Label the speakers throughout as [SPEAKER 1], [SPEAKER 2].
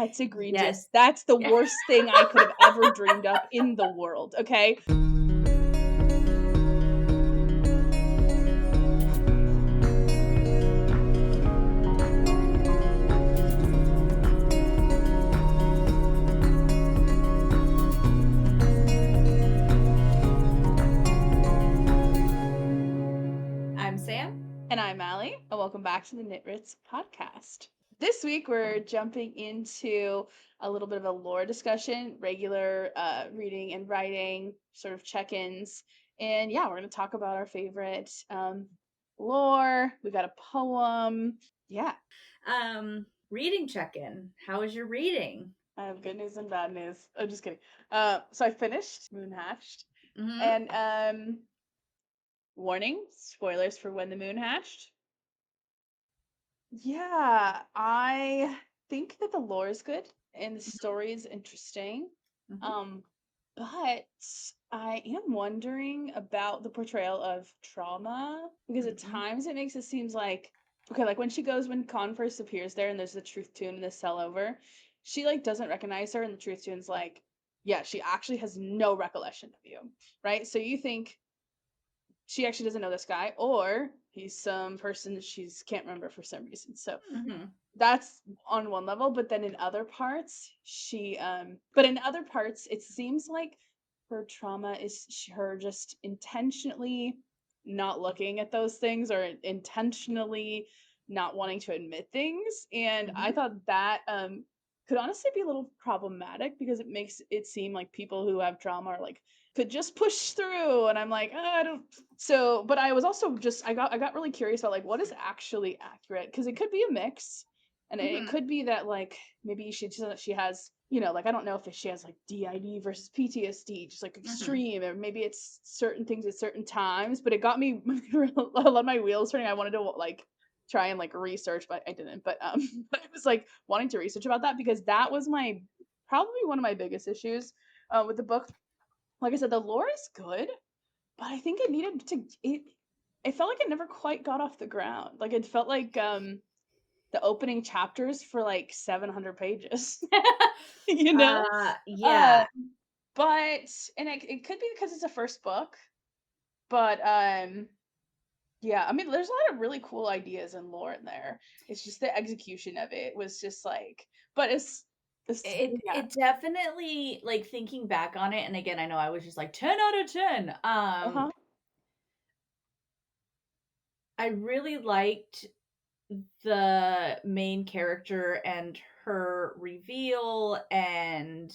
[SPEAKER 1] That's egregious.
[SPEAKER 2] Yes.
[SPEAKER 1] That's the
[SPEAKER 2] Yeah.
[SPEAKER 1] worst thing I could have ever dreamed up in the world, okay?
[SPEAKER 2] I'm Sam.
[SPEAKER 1] And I'm Allie, and welcome back to the Knit Ritz podcast. This week, we're jumping into a little bit of a lore discussion, regular reading and writing sort of check-ins. And yeah, we're going to talk about our favorite lore. We got a poem. Yeah.
[SPEAKER 2] Reading check-in. How is your reading?
[SPEAKER 1] I have good news and bad news. I'm just kidding. So I finished Moon Hatched.
[SPEAKER 2] Mm-hmm.
[SPEAKER 1] And warning, spoilers for When the Moon Hatched. Yeah, I think that the lore is good and the story is interesting.
[SPEAKER 2] Mm-hmm.
[SPEAKER 1] But I am wondering about the portrayal of trauma because at
[SPEAKER 2] Mm-hmm.
[SPEAKER 1] times it makes it seems like okay, like when Con first appears there and there's the truth tune in the cell over, she like doesn't recognize her and the truth tune's like, yeah, she actually has no recollection of you, right? So you think she actually doesn't know this guy, or he's some person that she's can't remember for some reason. So
[SPEAKER 2] Mm-hmm.
[SPEAKER 1] that's on one level, but then in other parts, but in other parts, it seems like her trauma is her just intentionally not looking at those things or intentionally not wanting to admit things. And I
[SPEAKER 2] Mm-hmm.
[SPEAKER 1] thought that could honestly be a little problematic because it makes it seem like people who have trauma are like could just push through, and I'm like, I don't. So, but I was also just I got really curious about like what is actually accurate because it could be a mix, and it
[SPEAKER 2] Mm-hmm.
[SPEAKER 1] could be that like maybe she has like I don't know if she has like DID versus PTSD, just like
[SPEAKER 2] Mm-hmm.
[SPEAKER 1] extreme, or maybe it's certain things at certain times. But it got me a lot of my wheels turning. I wanted to like try and like research, but I didn't. But but I was like wanting to research about that because that was my probably one of my biggest issues with the book. Like I said, the lore is good, but I think it needed to it felt like it never quite got off the ground. Like it felt like the opening chapters for like 700 pages. you know? Uh
[SPEAKER 2] Yeah.
[SPEAKER 1] but and it could be because it's a first book, but yeah, I mean there's a lot of really cool ideas and lore in there. It's just the execution of it was just like but it's yeah.
[SPEAKER 2] It definitely, like, thinking back on it, and again, I know I was just like 10 out of 10.
[SPEAKER 1] Uh-huh.
[SPEAKER 2] I really liked the main character and her reveal and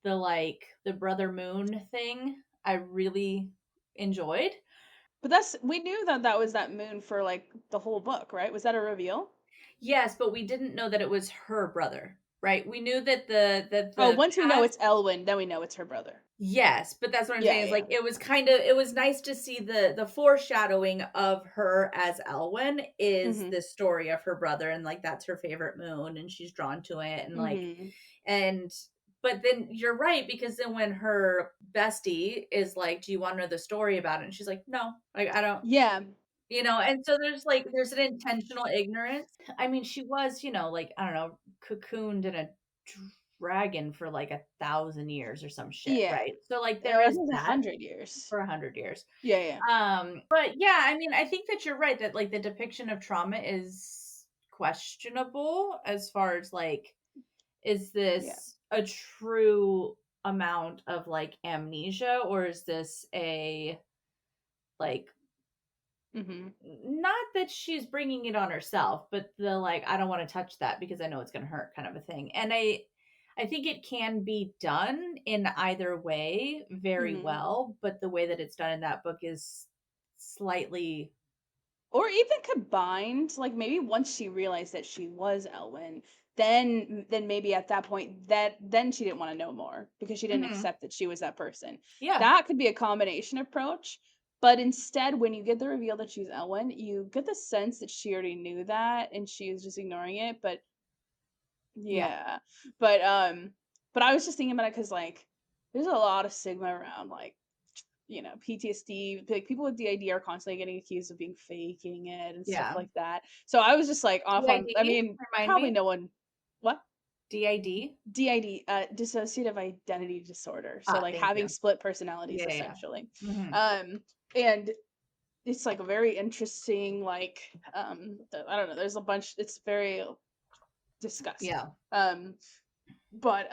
[SPEAKER 2] the brother moon thing. I really enjoyed.
[SPEAKER 1] But we knew that that was that moon for like the whole book, right? Was that a reveal?
[SPEAKER 2] Yes, but we didn't know that it was her brother, right? We knew that
[SPEAKER 1] Oh,
[SPEAKER 2] the
[SPEAKER 1] once we know
[SPEAKER 2] past.
[SPEAKER 1] it's Elwyn, then we know it's her brother.
[SPEAKER 2] Yes, but that's what I'm
[SPEAKER 1] Yeah,
[SPEAKER 2] saying is,
[SPEAKER 1] yeah,
[SPEAKER 2] like, it was nice to see the foreshadowing of her as Elwyn
[SPEAKER 1] yeah.
[SPEAKER 2] is
[SPEAKER 1] Mhm.
[SPEAKER 2] the story of her brother, and, like, that's her favorite moon, and she's drawn to it, and, like,
[SPEAKER 1] Mhm.
[SPEAKER 2] and but then you're right, because then when her bestie is like, "Do you wanna know the story about it?" And she's like, "No, like, I don't."
[SPEAKER 1] Yeah.
[SPEAKER 2] And so there's an intentional ignorance. I mean, she was, like, I don't know, cocooned in a dragon for like 1,000 years or some shit,
[SPEAKER 1] Yeah.
[SPEAKER 2] right? So, like, there
[SPEAKER 1] I
[SPEAKER 2] is
[SPEAKER 1] think it's
[SPEAKER 2] that
[SPEAKER 1] 100 years.
[SPEAKER 2] for 100 years.
[SPEAKER 1] Yeah, yeah.
[SPEAKER 2] But yeah, I mean, I think that you're right that like the depiction of trauma is questionable as far as like, is
[SPEAKER 1] Yeah.
[SPEAKER 2] this a true amount of like amnesia, or is this a like
[SPEAKER 1] Mhm.
[SPEAKER 2] not that she's bringing it on herself, but the like, I don't want to touch that because I know it's going to hurt kind of a thing. And I think it can be done in either way very
[SPEAKER 1] Mhm.
[SPEAKER 2] well, but the way that it's done in that book is slightly.
[SPEAKER 1] Or even combined, like maybe once she realized that she was Elwyn, then maybe at that point that then she didn't want to know more because she didn't
[SPEAKER 2] Mhm.
[SPEAKER 1] accept that she was that person.
[SPEAKER 2] Yeah.
[SPEAKER 1] That could be a combination approach. But instead, when you get the reveal that she's Elwyn, you get the sense that she already knew that and she was just ignoring it. But
[SPEAKER 2] Yeah.
[SPEAKER 1] yeah. But but I was just thinking about it because like there's a lot of stigma around like PTSD, like people with DID are constantly getting accused of being faking it and stuff
[SPEAKER 2] Yeah.
[SPEAKER 1] like that. So I was just like off on, I
[SPEAKER 2] DID?
[SPEAKER 1] mean,
[SPEAKER 2] Remind
[SPEAKER 1] probably
[SPEAKER 2] me.
[SPEAKER 1] no one, what?
[SPEAKER 2] DID?
[SPEAKER 1] DID, dissociative identity disorder. So
[SPEAKER 2] Ah,
[SPEAKER 1] like
[SPEAKER 2] thank
[SPEAKER 1] having
[SPEAKER 2] you.
[SPEAKER 1] split personalities
[SPEAKER 2] Yeah, yeah.
[SPEAKER 1] essentially.
[SPEAKER 2] Mhm.
[SPEAKER 1] Um, and it's like a very interesting, like, I don't know. There's a bunch. It's very discussed.
[SPEAKER 2] Yeah.
[SPEAKER 1] But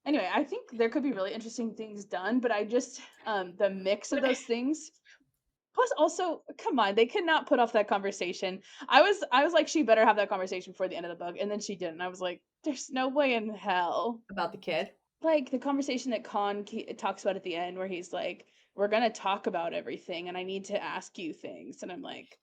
[SPEAKER 1] anyway, I think there could be really interesting things done. But I just the mix of
[SPEAKER 2] But
[SPEAKER 1] those things. Plus, also, come on, they could not put off that conversation. I was like, she better have that conversation before the end of the book, and then she didn't. I was like, there's no way in hell.
[SPEAKER 2] about the kid?
[SPEAKER 1] Like the conversation that talks about at the end, where he's like, "We're gonna talk about everything, and I need to ask you things," and I'm like,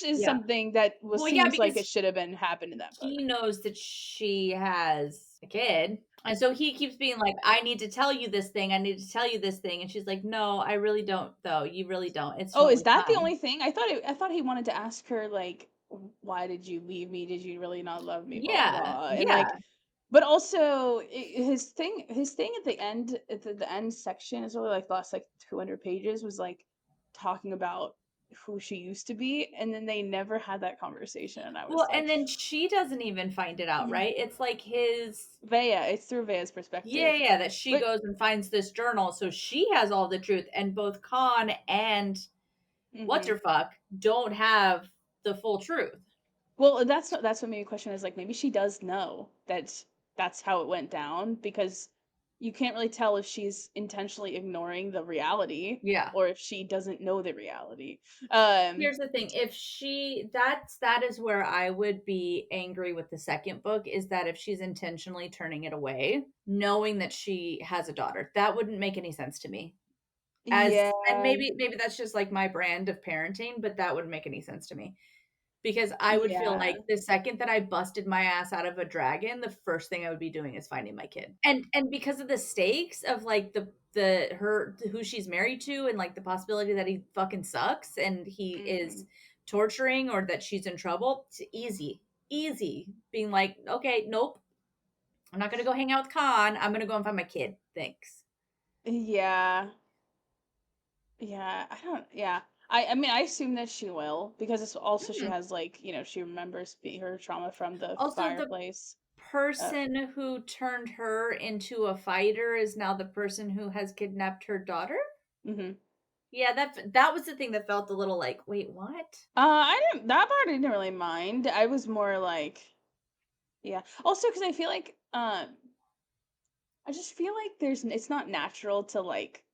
[SPEAKER 1] is
[SPEAKER 2] Yeah.
[SPEAKER 1] something that
[SPEAKER 2] Well, yeah,
[SPEAKER 1] seems like
[SPEAKER 2] because
[SPEAKER 1] it should have been happened in that book.
[SPEAKER 2] he knows that she has a kid, and so he keeps being like, "I need to tell you this thing, I need to tell you this thing," and she's like, "No, I really don't, though. You really don't. It's
[SPEAKER 1] Oh, is
[SPEAKER 2] totally
[SPEAKER 1] that the
[SPEAKER 2] fine."
[SPEAKER 1] only thing? I thought he wanted to ask her like, "Why did you leave me? Did you really not love me?" Blah blah
[SPEAKER 2] Yeah,
[SPEAKER 1] blah, and like,
[SPEAKER 2] yeah.
[SPEAKER 1] but also his thing at the end, at the end section is really like the last like 200 pages was like talking about who she used to be, and then they never had that conversation, and I was
[SPEAKER 2] Well,
[SPEAKER 1] like,
[SPEAKER 2] and then she doesn't even find it out, right? It's like his
[SPEAKER 1] Vea, it's through Vea's
[SPEAKER 2] yeah,
[SPEAKER 1] perspective,
[SPEAKER 2] yeah, that she
[SPEAKER 1] but
[SPEAKER 2] goes and finds this journal, so she has all the truth, and both Khan and what's
[SPEAKER 1] mhm.
[SPEAKER 2] her fuck don't have the full truth.
[SPEAKER 1] Well, that's what made me question is like maybe she does know that that's how it went down because you can't really tell if she's intentionally ignoring the reality
[SPEAKER 2] Yeah.
[SPEAKER 1] or if she doesn't know the reality.
[SPEAKER 2] Here's the thing, if she that is where I would be angry with the second book, is that if she's intentionally turning it away, knowing that she has a daughter, that wouldn't make any sense to me. As
[SPEAKER 1] Yeah,
[SPEAKER 2] and maybe that's just like my brand of parenting, but that wouldn't make any sense to me. Because I would feel
[SPEAKER 1] yeah.
[SPEAKER 2] like the second that I busted my ass out of a dragon, the first thing I would be doing is finding my kid. And because of the stakes of like the her who she's married to and like the possibility that he fucking sucks and he is
[SPEAKER 1] Mhm.
[SPEAKER 2] torturing or that she's in trouble, it's easy. Easy being like, "Okay, nope. I'm not going to go hang out with Khan. I'm going to go and find my kid. Thanks."
[SPEAKER 1] Yeah. Yeah, I don't yeah. I mean, I assume that she will because it's also she
[SPEAKER 2] Mhm.
[SPEAKER 1] has like, she remembers her trauma from the
[SPEAKER 2] Also, the
[SPEAKER 1] fireplace. Uh,
[SPEAKER 2] person who turned her into a fighter is now the person who has kidnapped her daughter?
[SPEAKER 1] mhm.
[SPEAKER 2] Yeah, that was the thing that felt a little like, "Wait, what?"
[SPEAKER 1] I didn't that part I didn't really mind. I was more like, yeah. Also, because I feel like, I just feel like it's not natural to like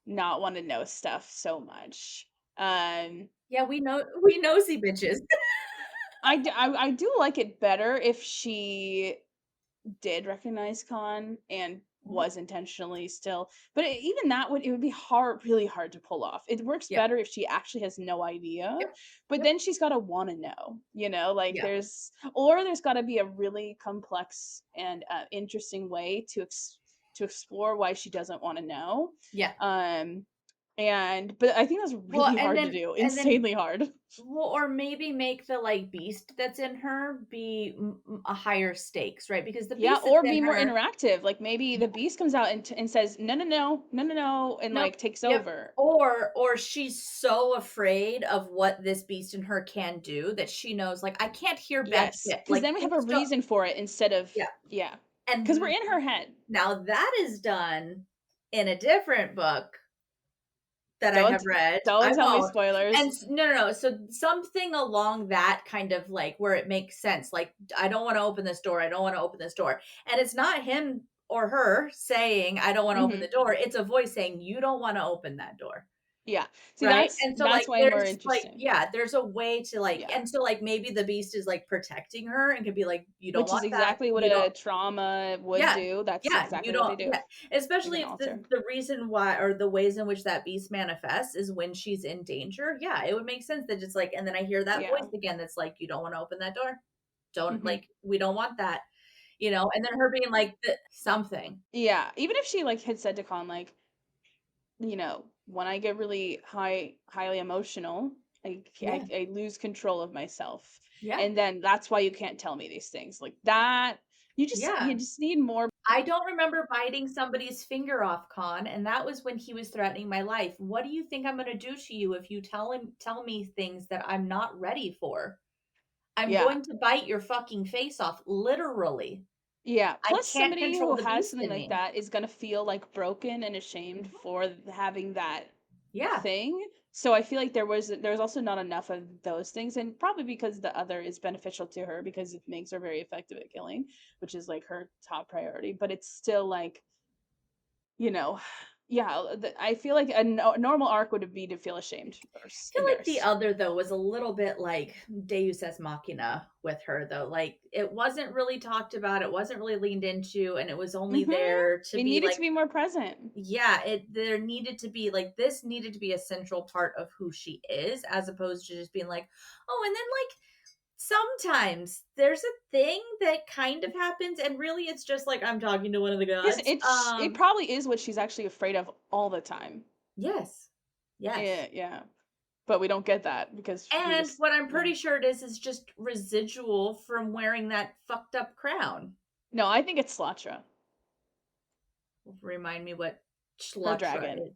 [SPEAKER 1] not want to know stuff so much. Um,
[SPEAKER 2] Yeah, we nosy bitches.
[SPEAKER 1] I do like it better if she did recognize Khan and
[SPEAKER 2] Mhm.
[SPEAKER 1] was intentionally still, but even that would be hard, really hard to pull off. It works
[SPEAKER 2] Yep,
[SPEAKER 1] better if she actually has no idea,
[SPEAKER 2] yep,
[SPEAKER 1] but
[SPEAKER 2] yep,
[SPEAKER 1] then she's got to want to know, like
[SPEAKER 2] yeah,
[SPEAKER 1] there's got to be a really complex and interesting way to explore why she doesn't want to know.
[SPEAKER 2] yeah.
[SPEAKER 1] Um, and but I think that's
[SPEAKER 2] Well,
[SPEAKER 1] really hard to do,
[SPEAKER 2] and then
[SPEAKER 1] insanely hard.
[SPEAKER 2] well, or maybe make the, like, beast that's in her be a higher stakes, right? Because the
[SPEAKER 1] Yeah,
[SPEAKER 2] beast that's
[SPEAKER 1] or
[SPEAKER 2] in
[SPEAKER 1] be more
[SPEAKER 2] her
[SPEAKER 1] interactive. Like maybe the beast comes out and says, "No, no, no, no, no, no," and
[SPEAKER 2] nope,
[SPEAKER 1] like takes
[SPEAKER 2] yep.
[SPEAKER 1] over.
[SPEAKER 2] Or she's so afraid of what this beast in her can do that she knows, like, "I can't hear bad
[SPEAKER 1] Yes,
[SPEAKER 2] shit."
[SPEAKER 1] because
[SPEAKER 2] Like,
[SPEAKER 1] then we have a
[SPEAKER 2] things don't
[SPEAKER 1] reason for it instead of
[SPEAKER 2] yeah,
[SPEAKER 1] yeah, because we're
[SPEAKER 2] and
[SPEAKER 1] in her head.
[SPEAKER 2] now that is done in a different book that I have
[SPEAKER 1] Don't
[SPEAKER 2] read.
[SPEAKER 1] don't
[SPEAKER 2] I
[SPEAKER 1] tell me
[SPEAKER 2] won't. And
[SPEAKER 1] spoilers.
[SPEAKER 2] no, no, no. So something along that kind of like where it makes sense. Like, I don't want to open this door. I don't want to open this door. And it's not him or her saying, I don't want to open
[SPEAKER 1] Hmm.
[SPEAKER 2] the door. It's a voice saying, you don't want to open that door.
[SPEAKER 1] Yeah. See,
[SPEAKER 2] Right?
[SPEAKER 1] that's
[SPEAKER 2] And so, like,
[SPEAKER 1] that's way more
[SPEAKER 2] there's, like
[SPEAKER 1] interesting.
[SPEAKER 2] yeah, there's a way to, like
[SPEAKER 1] Yeah,
[SPEAKER 2] and so, like, maybe the beast is, like, protecting her and could be like, "You don't
[SPEAKER 1] which is
[SPEAKER 2] want that.
[SPEAKER 1] exactly what
[SPEAKER 2] You don't"
[SPEAKER 1] a trauma would
[SPEAKER 2] Yeah.
[SPEAKER 1] do. That's
[SPEAKER 2] Yeah, you
[SPEAKER 1] exactly what they
[SPEAKER 2] don't
[SPEAKER 1] do.
[SPEAKER 2] yeah,
[SPEAKER 1] You
[SPEAKER 2] especially
[SPEAKER 1] can
[SPEAKER 2] if
[SPEAKER 1] alter.
[SPEAKER 2] the reason why or the ways in which that beast manifests is when she's in danger, yeah, it would make sense that just, like and then I hear that voice
[SPEAKER 1] Yeah.
[SPEAKER 2] again that's like, "You don't wanna open that door. Don't
[SPEAKER 1] Hmm.
[SPEAKER 2] like, we don't want that." And then her being like, "The" something.
[SPEAKER 1] Yeah. Even if she like had said to Khan like, when I get really highly emotional,
[SPEAKER 2] Yeah.
[SPEAKER 1] I lose control of myself.
[SPEAKER 2] Yeah.
[SPEAKER 1] And then that's why you can't tell me these things. Like that, you
[SPEAKER 2] Yeah.
[SPEAKER 1] just need more.
[SPEAKER 2] I don't remember biting somebody's finger off, Con, and that was when he was threatening my life. What do you think I'm gonna do to you if you tell me things that I'm not ready for? I'm
[SPEAKER 1] Yeah.
[SPEAKER 2] going to bite your fucking face off, literally.
[SPEAKER 1] Yeah,
[SPEAKER 2] I
[SPEAKER 1] plus
[SPEAKER 2] can't
[SPEAKER 1] somebody
[SPEAKER 2] control
[SPEAKER 1] who
[SPEAKER 2] the
[SPEAKER 1] has
[SPEAKER 2] beast
[SPEAKER 1] something
[SPEAKER 2] in
[SPEAKER 1] like
[SPEAKER 2] me.
[SPEAKER 1] that is gonna feel, like, broken and ashamed
[SPEAKER 2] Mhm.
[SPEAKER 1] for having that
[SPEAKER 2] Yeah.
[SPEAKER 1] thing. So I feel like there was also not enough of those things, and probably because the other is beneficial to her because it makes her very effective at killing, which is, like, her top priority, but it's still, like, you know, yeah, I feel like a normal arc would be to feel ashamed or
[SPEAKER 2] Feel like the
[SPEAKER 1] embarrassed.
[SPEAKER 2] other though was a little bit like Deus ex machina with her though. Like it wasn't really talked about, it wasn't really leaned into, and it was only
[SPEAKER 1] Mhm.
[SPEAKER 2] there to
[SPEAKER 1] It
[SPEAKER 2] be
[SPEAKER 1] needed
[SPEAKER 2] like,
[SPEAKER 1] to be more present.
[SPEAKER 2] yeah, it there needed to be like this needed to be a central part of who she is, as opposed to just being like, oh, and then like sometimes there's a thing that kind of happens, and really it's just like I'm talking to one of the
[SPEAKER 1] Yes,
[SPEAKER 2] gods.
[SPEAKER 1] it probably is what she's actually afraid of all the time.
[SPEAKER 2] Yes.
[SPEAKER 1] Yeah,
[SPEAKER 2] Yes.
[SPEAKER 1] yeah. But we don't get that because we
[SPEAKER 2] And
[SPEAKER 1] just
[SPEAKER 2] what I'm
[SPEAKER 1] yeah.
[SPEAKER 2] pretty sure it is just residual from wearing that fucked up crown.
[SPEAKER 1] No, I think it's Slatra,
[SPEAKER 2] Remind me what
[SPEAKER 1] her
[SPEAKER 2] Shlatra
[SPEAKER 1] dragon.
[SPEAKER 2] is.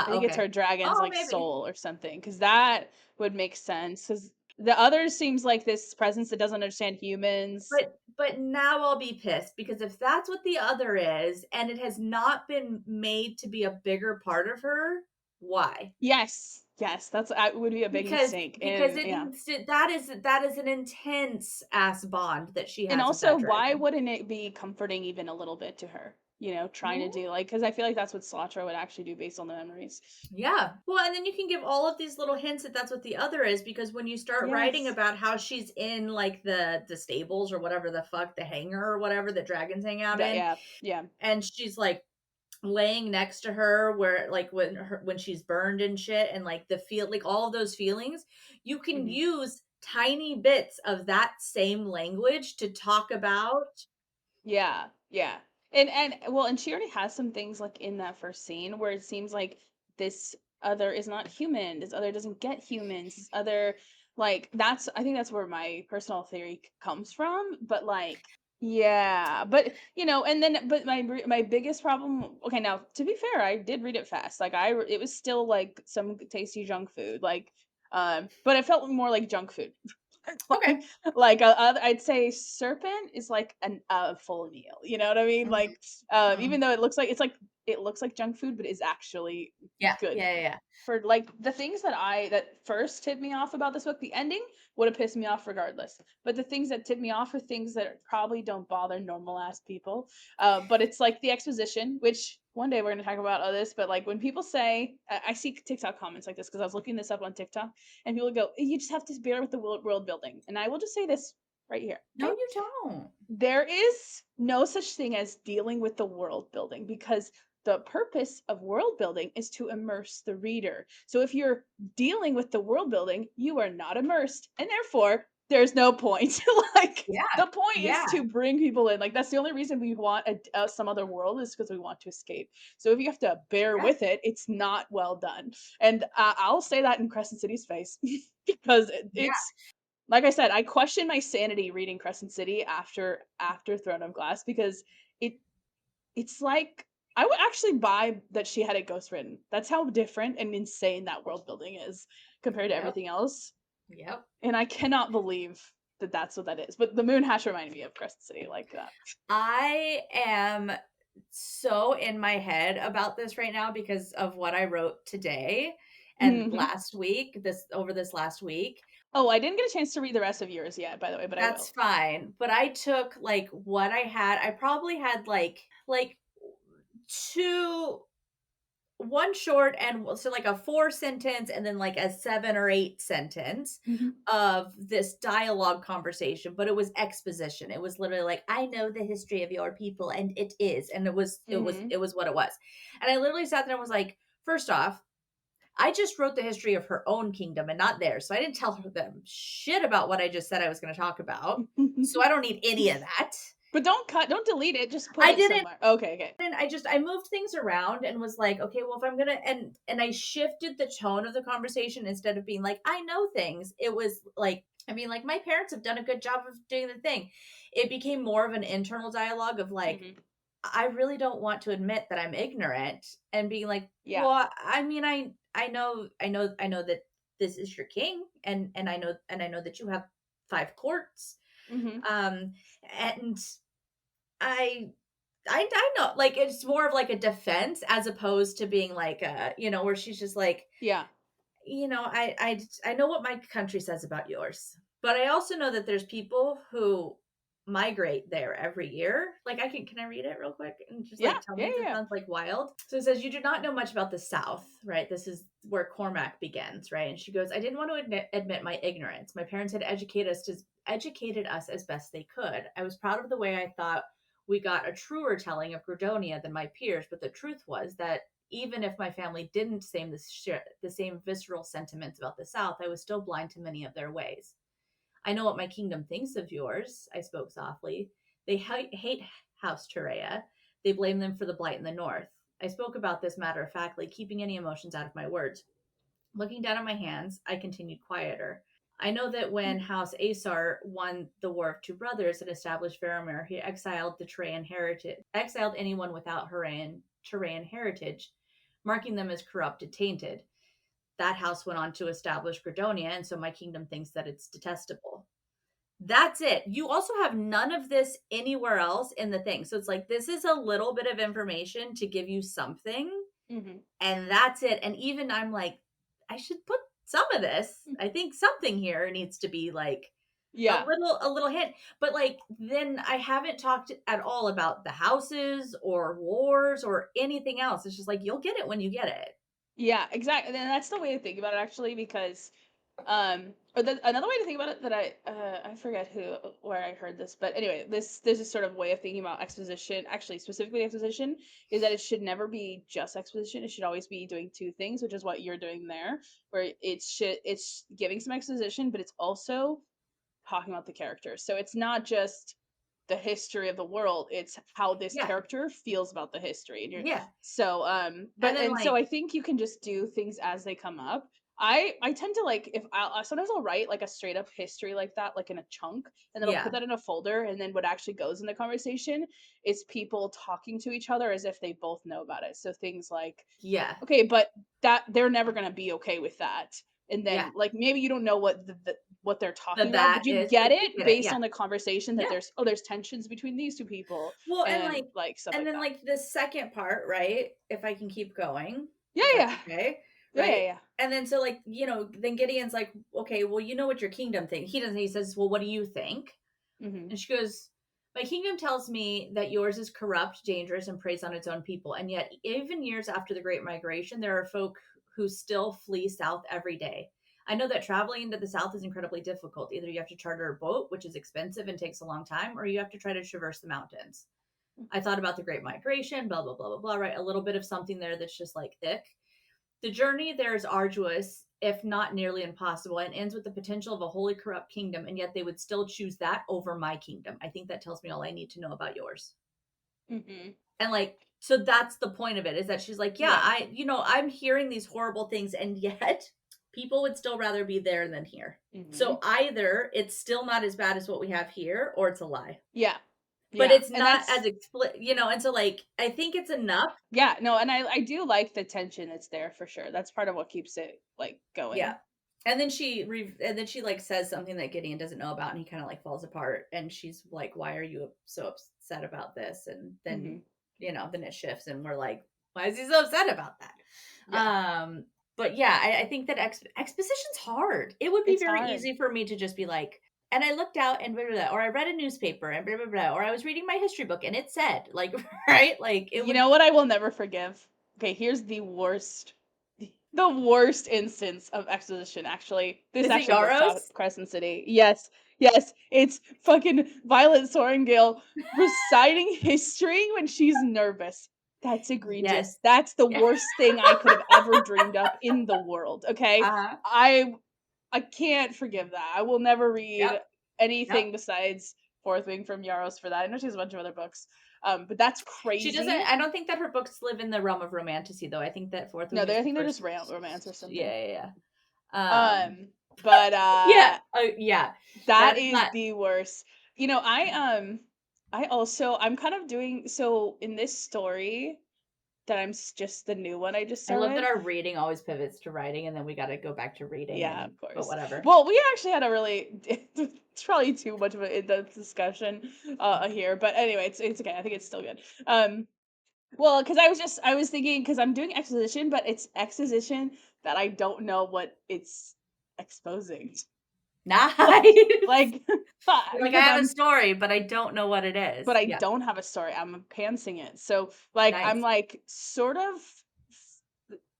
[SPEAKER 1] I
[SPEAKER 2] Ah,
[SPEAKER 1] think it's
[SPEAKER 2] okay.
[SPEAKER 1] her dragon's,
[SPEAKER 2] Oh,
[SPEAKER 1] like,
[SPEAKER 2] maybe.
[SPEAKER 1] soul or something. Because that would make sense. Because the other seems like this presence that doesn't understand humans.
[SPEAKER 2] But now I'll be pissed because if that's what the other is and it has not been made to be a bigger part of her, why?
[SPEAKER 1] Yes, yes, that's would be a big
[SPEAKER 2] Because
[SPEAKER 1] mistake,
[SPEAKER 2] because
[SPEAKER 1] and
[SPEAKER 2] it
[SPEAKER 1] yeah.
[SPEAKER 2] needs to that is an intense ass bond that she
[SPEAKER 1] And
[SPEAKER 2] has with
[SPEAKER 1] also,
[SPEAKER 2] that
[SPEAKER 1] why
[SPEAKER 2] dragon.
[SPEAKER 1] wouldn't it be comforting even a little bit to her? You know, trying to
[SPEAKER 2] Mhm.
[SPEAKER 1] do, like, because I feel like that's what Slatra would actually do based on the memories.
[SPEAKER 2] Yeah. Well, and then you can give all of these little hints that that's what the other is because when you start writing
[SPEAKER 1] Yes.
[SPEAKER 2] about how she's in like the stables or whatever the fuck, the hangar or whatever that dragons hang out
[SPEAKER 1] That
[SPEAKER 2] in,
[SPEAKER 1] yeah, yeah.
[SPEAKER 2] and she's like laying next to her where like when she's burned and shit and like the feel like all of those feelings, you can
[SPEAKER 1] Mhm.
[SPEAKER 2] use tiny bits of that same language to talk about.
[SPEAKER 1] Yeah, yeah. And well, and she already has some things like in that first scene where it seems like this other is not human. This other doesn't get humans. This other like that's I think that's where my personal theory comes from, but like yeah, but and then but my biggest problem okay, now to be fair, I did read it fast. Like it was still like some tasty junk food like but it felt more like junk food.
[SPEAKER 2] Okay.
[SPEAKER 1] Like, I'd say serpent is like a full meal, you know what I mean?
[SPEAKER 2] Mhm,
[SPEAKER 1] Like,
[SPEAKER 2] mhm.
[SPEAKER 1] even though it looks like junk food, but is actually
[SPEAKER 2] Yeah,
[SPEAKER 1] good.
[SPEAKER 2] yeah, yeah, yeah.
[SPEAKER 1] For, like, the things that first tipped me off about this book, the ending would have pissed me off regardless, but the things that tip me off are things that probably don't bother normal ass people, but it's like the exposition, which one day we're gonna talk about all this, but, like, when people say I see TikTok comments like this because I was looking this up on TikTok, and people go, "You just have to bear with the world building," and I will just say this right here,
[SPEAKER 2] No,
[SPEAKER 1] okay?
[SPEAKER 2] you don't.
[SPEAKER 1] There is no such thing as dealing with the world building because the purpose of world building is to immerse the reader. So if you're dealing with the world building, you are not immersed, and therefore there's no point. Like
[SPEAKER 2] Yeah,
[SPEAKER 1] the point is
[SPEAKER 2] yeah,
[SPEAKER 1] to bring people in. Like that's the only reason we want some other world is because we want to escape. So if you have to bear
[SPEAKER 2] yeah,
[SPEAKER 1] with it, it's not well done. And I'll say that in Crescent City's face because
[SPEAKER 2] yeah.
[SPEAKER 1] it's like I said, I question my sanity reading Crescent City after Throne of Glass because it it's like I would actually buy that she had it ghost written. That's how different and insane that world building is compared to
[SPEAKER 2] Yep,
[SPEAKER 1] everything else,
[SPEAKER 2] yep.
[SPEAKER 1] and I cannot believe that that's what that is. But the Moon Hash reminded me of Crescent City like that.
[SPEAKER 2] I am so in my head about this right now because of what I wrote today and
[SPEAKER 1] Mhm.
[SPEAKER 2] this last week.
[SPEAKER 1] Oh, I didn't get a chance to read the rest of yours yet, by the way, but I
[SPEAKER 2] That's
[SPEAKER 1] will.
[SPEAKER 2] fine, but I took, like, what I had I probably had, like, 2 1 short and so, like, a 4 sentence and then, like, a 7 or 8 sentence
[SPEAKER 1] Mhm.
[SPEAKER 2] of this dialogue conversation, but it was exposition. It was literally like, "I know the history of your people, and it is," and
[SPEAKER 1] Mhm.
[SPEAKER 2] it was what it was. And I literally sat there and was like, "First off, I just wrote the history of her own kingdom and not theirs, so I didn't tell her them shit about what I just said I was gonna talk about, so I don't need any of that."
[SPEAKER 1] But don't delete it, just put
[SPEAKER 2] I
[SPEAKER 1] it
[SPEAKER 2] didn't
[SPEAKER 1] somewhere. Okay, okay.
[SPEAKER 2] and I moved things around and was like, "Okay, well, if I'm gonna," and I shifted the tone of the conversation instead of being like, "I know things." It was like, I mean, like, my parents have done a good job of doing the thing. It became more of an internal dialogue of like,
[SPEAKER 1] Mhm.
[SPEAKER 2] I really don't want to admit that I'm ignorant and being like,
[SPEAKER 1] Yeah.
[SPEAKER 2] "Well, I mean, I know that this is your king and I know that you have 5 courts."
[SPEAKER 1] Mhm.
[SPEAKER 2] Um, and I know, like, it's more of like a defense as opposed to being like where she's just like,
[SPEAKER 1] Yeah.
[SPEAKER 2] I know what my country says about yours, but I also know that there's people who migrate there every year. Like, can I read it real quick and just
[SPEAKER 1] Yeah.
[SPEAKER 2] like tell
[SPEAKER 1] Yeah.
[SPEAKER 2] me if it
[SPEAKER 1] Yeah.
[SPEAKER 2] sounds like wild? So it says, "You do not know much about the South, right? This is where Cormac begins, right?" And she goes, "I didn't want to admit my ignorance. My parents had educated us as best they could. I was proud of the way I thought we got a truer telling of Gradonia than my peers, but the truth was that even if my family didn't share the same visceral sentiments about the South, I was still blind to many of their ways. I know what my kingdom thinks of yours," I spoke softly. "They hate House Terea. They blame them for the blight in the North." I spoke about this matter of factly, keeping any emotions out of my words. Looking down at my hands, I continued quieter. "I know that when House Asar won the War of Two Brothers and established Varamir, he exiled anyone without Terrain heritage, marking them as corrupted, tainted. That house went on to establish Gradonia, and so my kingdom thinks that it's detestable." That's it. You also have none of this anywhere else in the thing. So it's like, this is a little bit of information to give you something,
[SPEAKER 1] Mm-hmm.
[SPEAKER 2] and that's it. And even I'm like, I should put some of this. I think something here needs to be like
[SPEAKER 1] Yeah.
[SPEAKER 2] a little hint. But like, then I haven't talked at all about the houses or wars or anything else. It's just like, you'll get it when you get it.
[SPEAKER 1] Yeah, exactly. And that's the way to think about it, actually, because another way to think about it that I forget where I heard this, but anyway, there's this sort of way of thinking about exposition, actually specifically exposition, is that it should never be just exposition. It should always be doing two things, which is what you're doing there, where it's giving some exposition, but it's also talking about the characters. So it's not just the history of the world, it's how this
[SPEAKER 2] Yeah.
[SPEAKER 1] character feels about the history. And you're
[SPEAKER 2] Yeah.
[SPEAKER 1] so
[SPEAKER 2] And
[SPEAKER 1] but
[SPEAKER 2] then
[SPEAKER 1] and so
[SPEAKER 2] like,
[SPEAKER 1] I think you can just do things as they come up. I tend to like, if sometimes I'll write like a straight up history like that, like in a chunk, and then I'll put
[SPEAKER 2] yeah.
[SPEAKER 1] that in a folder, and then what actually goes in the conversation is people talking to each other as if they both know about it. So things like,
[SPEAKER 2] Yeah.
[SPEAKER 1] okay, but that they're never going to be okay with that. And
[SPEAKER 2] Yeah.
[SPEAKER 1] then like maybe you don't know what they're
[SPEAKER 2] The
[SPEAKER 1] talking about, but
[SPEAKER 2] that
[SPEAKER 1] you
[SPEAKER 2] is,
[SPEAKER 1] get
[SPEAKER 2] but you
[SPEAKER 1] it
[SPEAKER 2] get it.
[SPEAKER 1] based
[SPEAKER 2] Yeah.
[SPEAKER 1] on the conversation that
[SPEAKER 2] Yeah.
[SPEAKER 1] there's tensions between these two people
[SPEAKER 2] Well,
[SPEAKER 1] and like stuff
[SPEAKER 2] and
[SPEAKER 1] like
[SPEAKER 2] then
[SPEAKER 1] that.
[SPEAKER 2] like the second part, right? If I can keep going,
[SPEAKER 1] Yeah,
[SPEAKER 2] if that's
[SPEAKER 1] yeah.
[SPEAKER 2] okay,
[SPEAKER 1] Yeah, yeah,
[SPEAKER 2] right?
[SPEAKER 1] yeah.
[SPEAKER 2] And then so like, then Gideon's like, "Okay, well, you know what your kingdom thinks." He doesn't, he says, "Well, what do you think?"
[SPEAKER 1] Mhm.
[SPEAKER 2] And she goes, "My kingdom tells me that yours is corrupt, dangerous, and preys on its own people. And yet, even years after the Great Migration, there are folk who still flee south every day. I know that traveling into the south is incredibly difficult. Either you have to charter a boat, which is expensive and takes a long time, or you have to try to traverse the mountains. I thought about the Great Migration, blah, blah, blah, blah, blah," right? A little bit of something there that's just like ick. "The journey there is arduous, if not nearly impossible, and ends with the potential of a wholly corrupt kingdom, and yet they would still choose that over my kingdom. I think that tells me all I need to know about yours."
[SPEAKER 1] Mhm.
[SPEAKER 2] And like, so that's the point of it, is that she's like, yeah,
[SPEAKER 1] Yeah.
[SPEAKER 2] I'm hearing these horrible things, and yet people would still rather be there than here. So
[SPEAKER 1] Mhm.
[SPEAKER 2] either it's still not as bad as what we have here, or it's a lie.
[SPEAKER 1] Yeah.
[SPEAKER 2] But
[SPEAKER 1] Yeah.
[SPEAKER 2] it's
[SPEAKER 1] And
[SPEAKER 2] not as
[SPEAKER 1] that's
[SPEAKER 2] explicit, and so like, I think it's enough.
[SPEAKER 1] yeah, no, and I do like the tension that's there for sure. That's part of what keeps it like
[SPEAKER 2] Yeah.
[SPEAKER 1] going.
[SPEAKER 2] And then she like says something that Gideon doesn't know about, and he kind of like falls apart, and she's like, "Why are you so upset about this?" And then,
[SPEAKER 1] Mhm.
[SPEAKER 2] then it shifts, and we're like, "Why is he so upset about that?"
[SPEAKER 1] Yeah.
[SPEAKER 2] But yeah, I think that exposition's hard. It would be
[SPEAKER 1] It's
[SPEAKER 2] very
[SPEAKER 1] hard.
[SPEAKER 2] easy for me to just be like, "And I looked out and blah, blah, blah," or "I read a newspaper and blah blah blah," or "I was reading my history book and it said," like, right? Like, it
[SPEAKER 1] You
[SPEAKER 2] would.
[SPEAKER 1] know what I will never forgive? Okay, here's the worst instance of exposition, actually. This
[SPEAKER 2] Is it
[SPEAKER 1] actually does talk
[SPEAKER 2] Yaros?
[SPEAKER 1] Crescent City. Yes, yes, it's fucking Violet Sorrengail reciting history when she's nervous. That's egregious.
[SPEAKER 2] Yes.
[SPEAKER 1] That's the
[SPEAKER 2] Yeah.
[SPEAKER 1] worst thing I could have ever dreamed up in the world, okay?
[SPEAKER 2] Uh-huh.
[SPEAKER 1] I I can't forgive that. I will never read
[SPEAKER 2] Yep. Yep.
[SPEAKER 1] anything besides Fourth Wing from Yaros for that. I know she has a bunch of other books. But that's
[SPEAKER 2] She doesn't.
[SPEAKER 1] crazy.
[SPEAKER 2] I don't think that her books live in the realm of romantasy, though. I think that Fourth
[SPEAKER 1] No,
[SPEAKER 2] Wing is
[SPEAKER 1] I
[SPEAKER 2] the
[SPEAKER 1] think they're just
[SPEAKER 2] first.
[SPEAKER 1] romance or something.
[SPEAKER 2] Yeah, yeah, yeah.
[SPEAKER 1] Um, but
[SPEAKER 2] Yeah, yeah.
[SPEAKER 1] that
[SPEAKER 2] That's
[SPEAKER 1] is
[SPEAKER 2] not.
[SPEAKER 1] the worst. I also I'm kind of doing so in this story. that I'm just the new one I just
[SPEAKER 2] I love that
[SPEAKER 1] started.
[SPEAKER 2] our reading always pivots to writing, and then we got to go back to reading,
[SPEAKER 1] Yeah,
[SPEAKER 2] and
[SPEAKER 1] of
[SPEAKER 2] but
[SPEAKER 1] course.
[SPEAKER 2] whatever.
[SPEAKER 1] Well, we actually had a really it's probably too much of an in-depth discussion here, but anyway, it's okay. I think it's still good. Well, because I was thinking because I'm doing exposition, but it's exposition that I don't know what it's exposing.
[SPEAKER 2] Nice.
[SPEAKER 1] Like
[SPEAKER 2] You're like, I
[SPEAKER 1] because
[SPEAKER 2] have a
[SPEAKER 1] I'm
[SPEAKER 2] story, but I don't know what it
[SPEAKER 1] but
[SPEAKER 2] is.
[SPEAKER 1] I
[SPEAKER 2] Yeah.
[SPEAKER 1] don't have a story. I'm pantsing it. So like I'm
[SPEAKER 2] Nice.
[SPEAKER 1] like sort of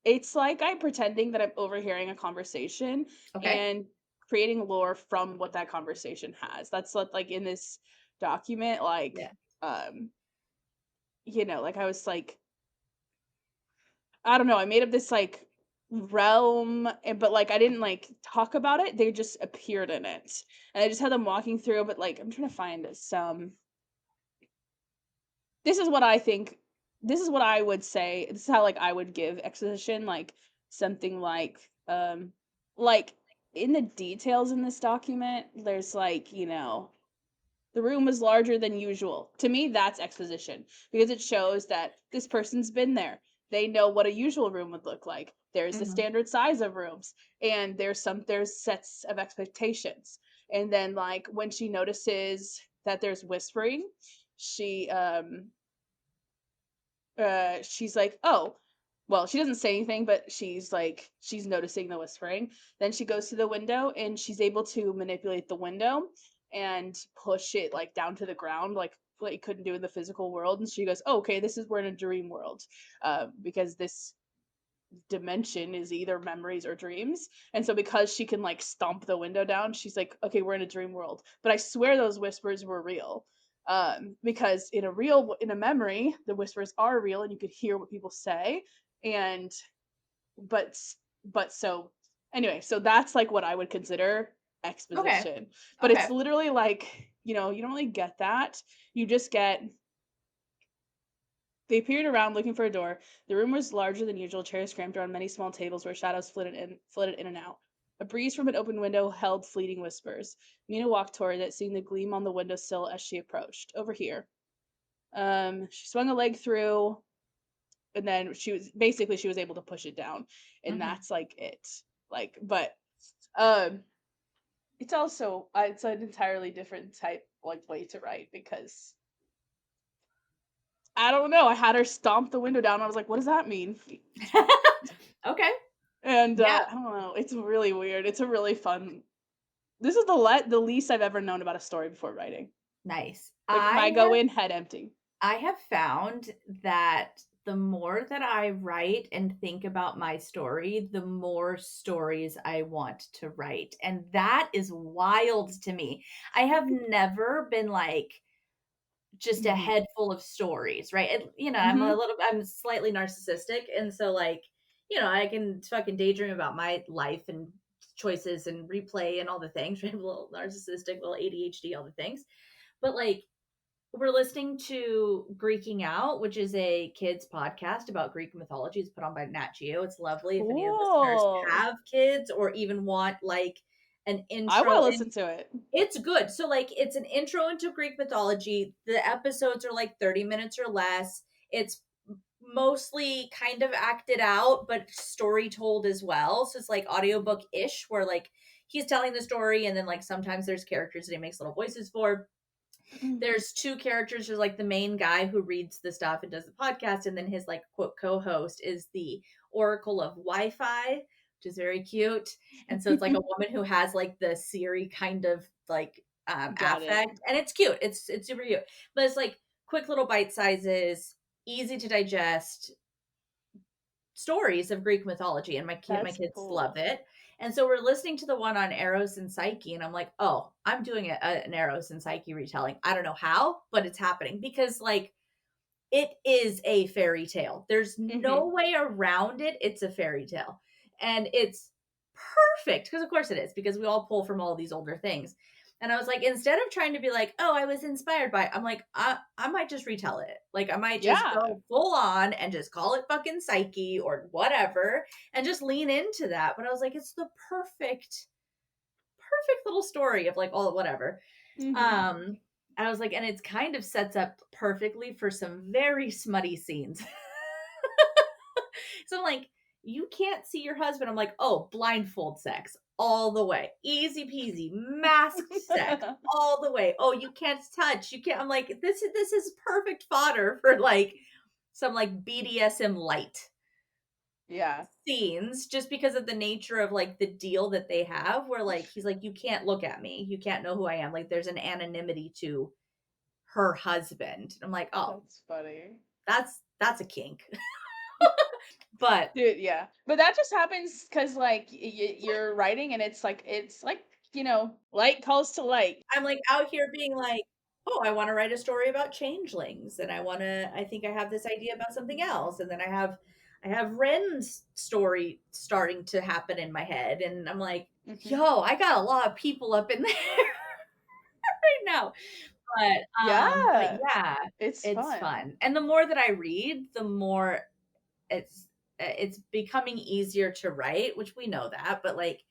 [SPEAKER 1] it's like I'm pretending that I'm overhearing a conversation
[SPEAKER 2] Okay.
[SPEAKER 1] and creating lore from what that conversation has. That's what like in this document, like
[SPEAKER 2] Yeah.
[SPEAKER 1] um, like I was like, I don't know, I made up this like realm, but like I didn't like talk about it. They just appeared in it. And I just had them walking through, but like I'm trying to find some this is what I think this is what I would say. This is how like I would give exposition, like something like in the details in this document, there's like, the room was larger than usual. To me, that's exposition because it shows that this person's been there. They know what a usual room would look like. There's the
[SPEAKER 2] Mhm.
[SPEAKER 1] standard size of rooms, and there's sets of expectations. And then like when she notices that there's whispering, she she's like, "Oh." Well, she doesn't say anything, but she's noticing the whispering. Then she goes to the window and she's able to manipulate the window and push it like down to the ground like what you couldn't do in the physical world. And she goes, oh, "Okay, this is we're in a dream world." Because this dimension is either memories or dreams. And so because she can like stomp the window down, she's like, "Okay, we're in a dream world." But I swear those whispers were real. Because in a memory, the whispers are real and you could hear what people say. And but but so anyway, so that's like what I would consider
[SPEAKER 2] Okay.
[SPEAKER 1] exposition. But it's
[SPEAKER 2] Okay.
[SPEAKER 1] literally like, you don't really get that. You just get they peered around looking for a door. The room was larger than usual, chairs cramped around many small tables where shadows flitted in and out. A breeze from an open window held fleeting whispers. Mina walked toward it, seeing the gleam on the windowsill as she approached. Over here. She swung a leg through, and then she was able to push it down, and
[SPEAKER 2] Mhm.
[SPEAKER 1] that's like it. But um, it's also it's an entirely different type like way to write because I don't know. I had her stomp the window down. I was like, "What does that mean?"
[SPEAKER 2] Okay.
[SPEAKER 1] And,
[SPEAKER 2] Yeah.
[SPEAKER 1] I don't know, it's really weird, it's a really fun this is the least I've ever known about a story before writing.
[SPEAKER 2] Nice.
[SPEAKER 1] Like, I go in head empty.
[SPEAKER 2] I have found that the more that I write and think about my story, the more stories I want to write. And that is wild to me. I have never been like just a
[SPEAKER 1] Mhm.
[SPEAKER 2] head full of stories, right? And,
[SPEAKER 1] Mhm.
[SPEAKER 2] I'm slightly narcissistic. And so, like, I can fucking daydream about my life and choices and replay and all the things, right? A little narcissistic, a little ADHD, all the things. But like, we're listening to Greeking Out, which is a kids podcast about Greek mythology. It's put on by Nat Geo. It's lovely. If any of the listeners
[SPEAKER 1] Cool.
[SPEAKER 2] have kids or even want like an
[SPEAKER 1] I wanna
[SPEAKER 2] intro in,
[SPEAKER 1] listen to it.
[SPEAKER 2] it's good. So like it's an intro into Greek mythology. The episodes are like 30 minutes or less. It's mostly kind of acted out, but story told as well. So it's like audiobook-ish where like he's telling the story and then like sometimes there's characters that he makes little voices for. There's two characters. There's like the main guy who reads the stuff and does the podcast, and then his like quote co-host is the Oracle of Wi-Fi, which is very cute. And so it's like a woman who has like the Siri kind of like
[SPEAKER 1] Got it.
[SPEAKER 2] affect, and it's cute. It's super cute, but it's like quick little bite sizes, easy to digest stories of Greek mythology, and my
[SPEAKER 1] That's
[SPEAKER 2] kids love
[SPEAKER 1] cool.
[SPEAKER 2] it. And so we're listening to the one on Eros and Psyche, and I'm like, oh, I'm doing an Eros and Psyche retelling. I don't know how, but it's happening because like it is a fairy tale. There's no
[SPEAKER 1] Mhm.
[SPEAKER 2] way around it. It's a fairy tale, and it's perfect because of course it is because we all pull from all these older things. And I was like, instead of trying to be like, oh, I was inspired by it, I'm like, I might just retell it. Like, I might just
[SPEAKER 1] Yeah.
[SPEAKER 2] go full on and just call it fucking Psyche or whatever and just lean into that. But I was like, it's the perfect little story of like all whatever.
[SPEAKER 1] Mhm.
[SPEAKER 2] Um, I was like, and it's kind of sets up perfectly for some very smutty scenes. So I'm like, you can't see your husband. I'm like, oh, blindfold sex all the way. Easy peasy, masked sex all the way. Oh, you can't touch. You can't. I'm like, this is perfect fodder for like some like BDSM light
[SPEAKER 1] Yeah.
[SPEAKER 2] scenes just because of the nature of like the deal that they have where like he's like, you can't look at me. You can't know who I am. Like there's an anonymity to her husband. I'm like, oh,
[SPEAKER 1] That's funny.
[SPEAKER 2] that's a kink. But
[SPEAKER 1] Dude, yeah. But that just happens because, like, you're writing and it's like, light calls to light.
[SPEAKER 2] I'm like out here being like, oh, I want to write a story about changelings, and I think I have this idea about something else, and then I have Ren's story starting to happen in my head, and I'm like,
[SPEAKER 1] Mhm.
[SPEAKER 2] yo, I got a lot of people up in there right now. But
[SPEAKER 1] Yeah.
[SPEAKER 2] yeah,
[SPEAKER 1] It's
[SPEAKER 2] it's
[SPEAKER 1] fun.
[SPEAKER 2] fun. And the more that I read, the more it's it's becoming easier to write, which we know that, but like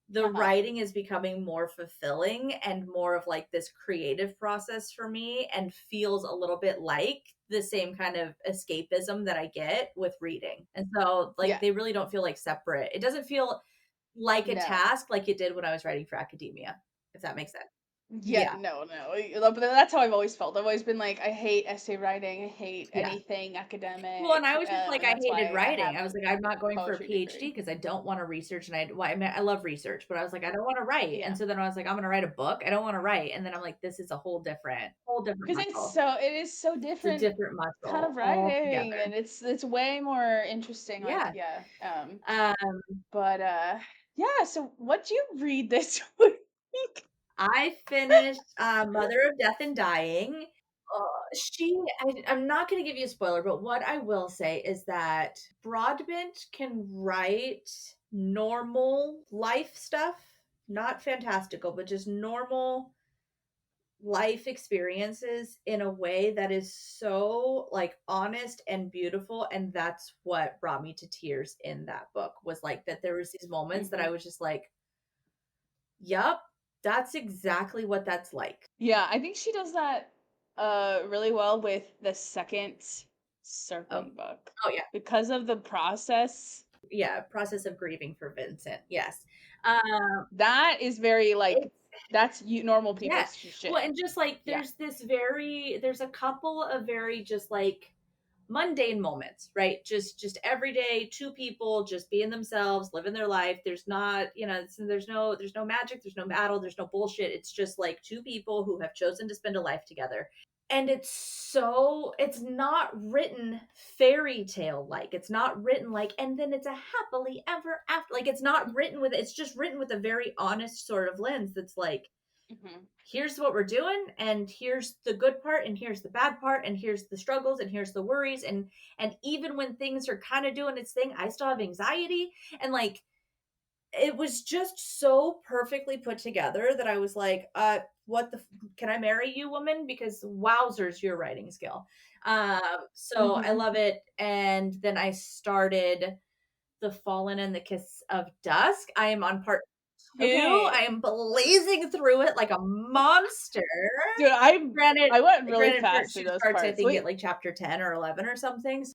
[SPEAKER 2] the
[SPEAKER 1] Uh-huh.
[SPEAKER 2] writing is becoming more fulfilling and more of like this creative process for me and feels a little bit like the same kind of escapism that I get with reading. And so like
[SPEAKER 1] Yeah.
[SPEAKER 2] they really don't feel like separate. It doesn't feel like a
[SPEAKER 1] No.
[SPEAKER 2] task like it did when I was writing for academia, if that makes sense.
[SPEAKER 1] Yeah,
[SPEAKER 2] Yeah.
[SPEAKER 1] no. But that's how I've always felt. I've always been like, I hate essay writing. I hate
[SPEAKER 2] Yeah.
[SPEAKER 1] anything
[SPEAKER 2] Well, and
[SPEAKER 1] academic.
[SPEAKER 2] I was just like,
[SPEAKER 1] And
[SPEAKER 2] I
[SPEAKER 1] that's
[SPEAKER 2] hated
[SPEAKER 1] why I
[SPEAKER 2] writing.
[SPEAKER 1] have
[SPEAKER 2] I
[SPEAKER 1] a
[SPEAKER 2] was like, I'm not going for a
[SPEAKER 1] poetry
[SPEAKER 2] PhD
[SPEAKER 1] degree.
[SPEAKER 2] because I don't want to research. And well, I mean, I love research, but I was like, I don't want to write. And
[SPEAKER 1] Yeah.
[SPEAKER 2] so then I was like, I'm going to write a book. I don't want to write. And then I'm like, this is a whole different
[SPEAKER 1] Because
[SPEAKER 2] muscle.
[SPEAKER 1] it is so
[SPEAKER 2] It's a
[SPEAKER 1] different
[SPEAKER 2] different
[SPEAKER 1] kind
[SPEAKER 2] muscle
[SPEAKER 1] of writing,
[SPEAKER 2] altogether.
[SPEAKER 1] and it's way more interesting. Like,
[SPEAKER 2] Yeah.
[SPEAKER 1] yeah.
[SPEAKER 2] Um,
[SPEAKER 1] But yeah. So what'd you read this week?
[SPEAKER 2] I finished Mother of Death and Dying. I'm not going to give you a spoiler, but what I will say is that Broadbent can write normal life stuff, not fantastical, but just normal life experiences in a way that is so like honest and beautiful, and that's what brought me to tears in that book was like that there was these moments that I
[SPEAKER 1] Mhm.
[SPEAKER 2] was just like, "Yup, that's exactly what that's like."
[SPEAKER 1] Yeah, I think she does that really well with the second
[SPEAKER 2] Oh.
[SPEAKER 1] Serpent book
[SPEAKER 2] Oh yeah.
[SPEAKER 1] because of the process.
[SPEAKER 2] Yeah, process of grieving for Vincent. Yes. Um
[SPEAKER 1] That is very like
[SPEAKER 2] it's
[SPEAKER 1] that's you normal
[SPEAKER 2] yeah.
[SPEAKER 1] people's
[SPEAKER 2] Well,
[SPEAKER 1] shit.
[SPEAKER 2] and just like
[SPEAKER 1] Yeah.
[SPEAKER 2] there's a couple of very just like mundane moments, right? Just everyday two people just being themselves, living their life. There's not, there's no magic, there's no battle, there's no bullshit. It's just like two people who have chosen to spend a life together. And it's not written fairy tale like. It's not written like and then it's a happily ever after. Like it's just written with a very honest sort of lens that's like
[SPEAKER 1] Mhm.
[SPEAKER 2] here's what we're doing and here's the good part and here's the bad part and here's the struggles and here's the worries and even when things are kind of doing its thing, I still have anxiety and like it was just so perfectly put together that I was like, what the can I marry you, woman? Because wowzers, your writing skill. So I
[SPEAKER 1] Mhm.
[SPEAKER 2] love it. And then I started The Fallen and the Kiss of Dusk. I am on part two. I
[SPEAKER 1] Okay.
[SPEAKER 2] am blazing through it like a monster.
[SPEAKER 1] Dude,
[SPEAKER 2] Granted,
[SPEAKER 1] I went really
[SPEAKER 2] granted,
[SPEAKER 1] fast through
[SPEAKER 2] she
[SPEAKER 1] those
[SPEAKER 2] starts I
[SPEAKER 1] parts.
[SPEAKER 2] think at
[SPEAKER 1] Wait,
[SPEAKER 2] like chapter 10 or 11 or something.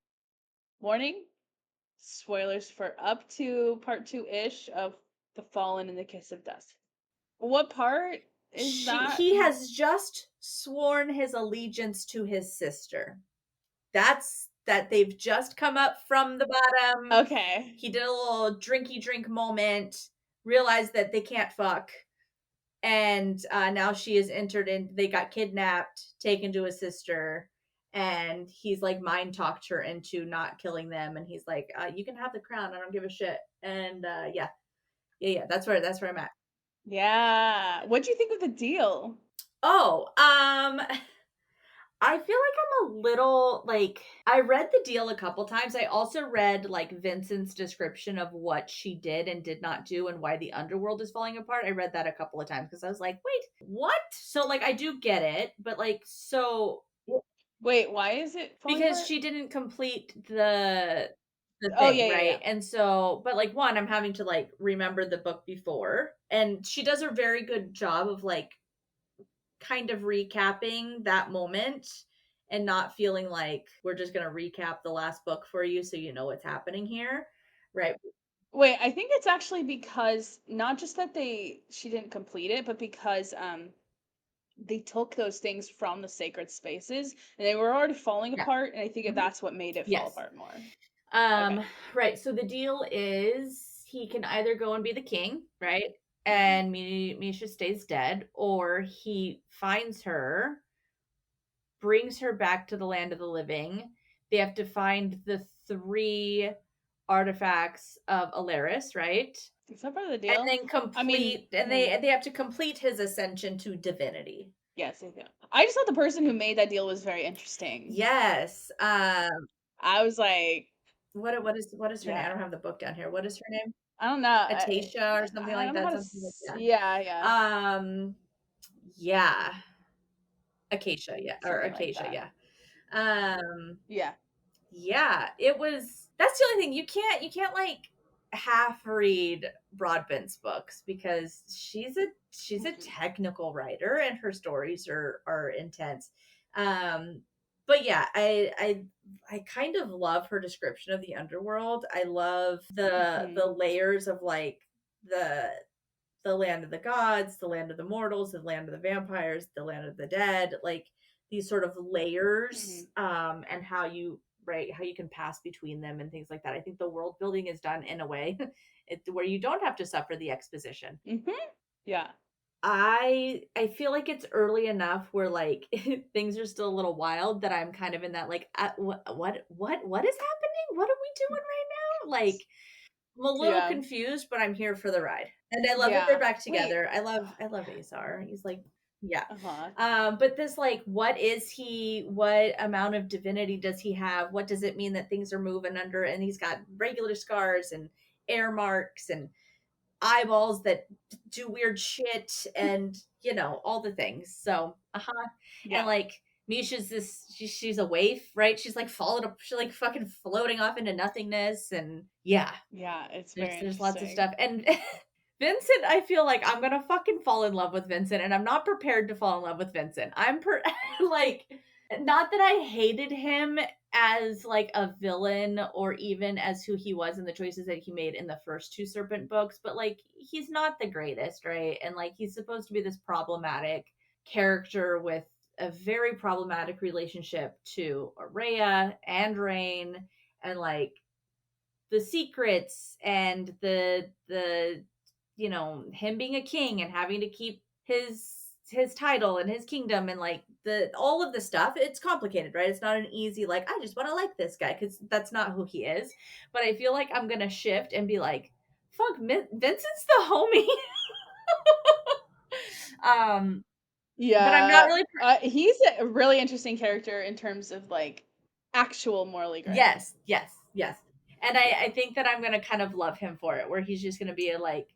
[SPEAKER 1] warning. Spoilers for up to part 2-ish of The Fallen and the Kiss of Dusk. What part is that?
[SPEAKER 2] He has just sworn his allegiance to his sister. That's that they've just come up from the bottom.
[SPEAKER 1] Okay.
[SPEAKER 2] He did a little drinky drink moment, realized that they can't fuck, and now she is entered in. They got kidnapped, taken to his sister, and he's like mind talked her into not killing them. And he's like, "You can have the crown. I don't give a shit." And yeah. That's where I'm at.
[SPEAKER 1] Yeah. What'd you think of the deal?
[SPEAKER 2] Oh, I feel like I'm a little like I read the deal a couple times. I also read like Vincent's description of what she did and did not do and why the underworld is falling apart. I read that a couple of times because I was like, "Wait, what?" So like I do get it, but like so
[SPEAKER 1] Wait, why is it falling
[SPEAKER 2] because
[SPEAKER 1] apart?
[SPEAKER 2] she didn't complete the
[SPEAKER 1] Oh,
[SPEAKER 2] thing,
[SPEAKER 1] yeah, yeah,
[SPEAKER 2] right?
[SPEAKER 1] yeah.
[SPEAKER 2] And so but like one I'm having to like remember the book before and she does a very good job of like kind of recapping that moment and not feeling like we're just going to recap the last book for you so you know what's happening here, right?
[SPEAKER 1] Wait, I think it's actually because not just that she didn't complete it, but because they took those things from the sacred spaces and they were already falling
[SPEAKER 2] Yeah.
[SPEAKER 1] apart, and I think
[SPEAKER 2] Mhm.
[SPEAKER 1] that's what made it fall
[SPEAKER 2] Yes.
[SPEAKER 1] apart more.
[SPEAKER 2] Um,
[SPEAKER 1] Okay.
[SPEAKER 2] right. So the deal is he can either go and be the king, right?
[SPEAKER 1] Mhm.
[SPEAKER 2] And Misha stays dead, or he finds her, brings her back to the land of the living. They have to find the three artifacts of Alaris, right?
[SPEAKER 1] Is that part of the
[SPEAKER 2] And
[SPEAKER 1] deal?
[SPEAKER 2] then
[SPEAKER 1] I mean,
[SPEAKER 2] complete, and they have to complete his ascension to divinity.
[SPEAKER 1] yes, I do. I just thought the person who made that deal was very interesting.
[SPEAKER 2] Yes.
[SPEAKER 1] I was like,
[SPEAKER 2] What is her name? I
[SPEAKER 1] yeah,
[SPEAKER 2] don't have the book down here. What is her name?
[SPEAKER 1] I don't know.
[SPEAKER 2] Atasha or something
[SPEAKER 1] I
[SPEAKER 2] like
[SPEAKER 1] don't know
[SPEAKER 2] that.
[SPEAKER 1] how to.
[SPEAKER 2] Something like that.
[SPEAKER 1] Yeah, yeah,
[SPEAKER 2] Yeah. Acacia, yeah, or
[SPEAKER 1] something like
[SPEAKER 2] Acacia,
[SPEAKER 1] that.
[SPEAKER 2] yeah. Um,
[SPEAKER 1] Yeah.
[SPEAKER 2] yeah, it was. That's the only thing you can't like half read Broadbent's books because she's a
[SPEAKER 1] Mhm.
[SPEAKER 2] technical writer and her stories are intense. Um, but yeah, I kind of love her description of the underworld. I love the
[SPEAKER 1] Mhm.
[SPEAKER 2] layers of like the the land of the gods, the land of the mortals, the land of the vampires, the land of the dead, like these sort of layers,
[SPEAKER 1] Mhm.
[SPEAKER 2] and how you right how you can pass between them and things like that. I think the world building is done in a way where you don't have to suffer the exposition.
[SPEAKER 1] Mhm. Yeah.
[SPEAKER 2] I feel like it's early enough where like things are still a little wild that I'm kind of in that like what is happening? What are we doing right now? Like I'm a little
[SPEAKER 1] Yeah.
[SPEAKER 2] confused, but I'm here for the ride. And I love that they're
[SPEAKER 1] Yeah.
[SPEAKER 2] back
[SPEAKER 1] Wait.
[SPEAKER 2] together. I love Azar. He's like yeah.
[SPEAKER 1] Uh-huh.
[SPEAKER 2] But this like what is he? What amount of divinity does he have? What does it mean that things are moving under and he's got regular scars and air marks and eyeballs that do weird shit and all the things. So, and
[SPEAKER 1] Yeah.
[SPEAKER 2] like Misha's she's a waif, right? She's like she's like fucking floating off into nothingness and yeah,
[SPEAKER 1] Yeah, it's
[SPEAKER 2] there's
[SPEAKER 1] very
[SPEAKER 2] there's lots of
[SPEAKER 1] interesting.
[SPEAKER 2] stuff. And Vincent, I feel like I'm gonna fucking fall in love with Vincent, and I'm not prepared to fall in love with Vincent. Like, not that I hated him as like a villain or even as who he was in the choices that he made in the first two Serpent books, but like he's not the greatest, right? And like he's supposed to be this problematic character with a very problematic relationship to Araya and Rain, and like the secrets and the him being a king and having to keep his title and his kingdom and like the all of the stuff. It's complicated, right? It's not an easy like I just want to like this guy because that's not who he is. But I feel like I'm gonna shift and be like fuck, Vincent's the homie. um but I'm not
[SPEAKER 1] Yeah.
[SPEAKER 2] really
[SPEAKER 1] He's a really interesting character in terms of like actual morally gray.
[SPEAKER 2] yes, yes, yes. And
[SPEAKER 1] Yeah.
[SPEAKER 2] I think that I'm gonna kind of love him for it, where he's just gonna be like,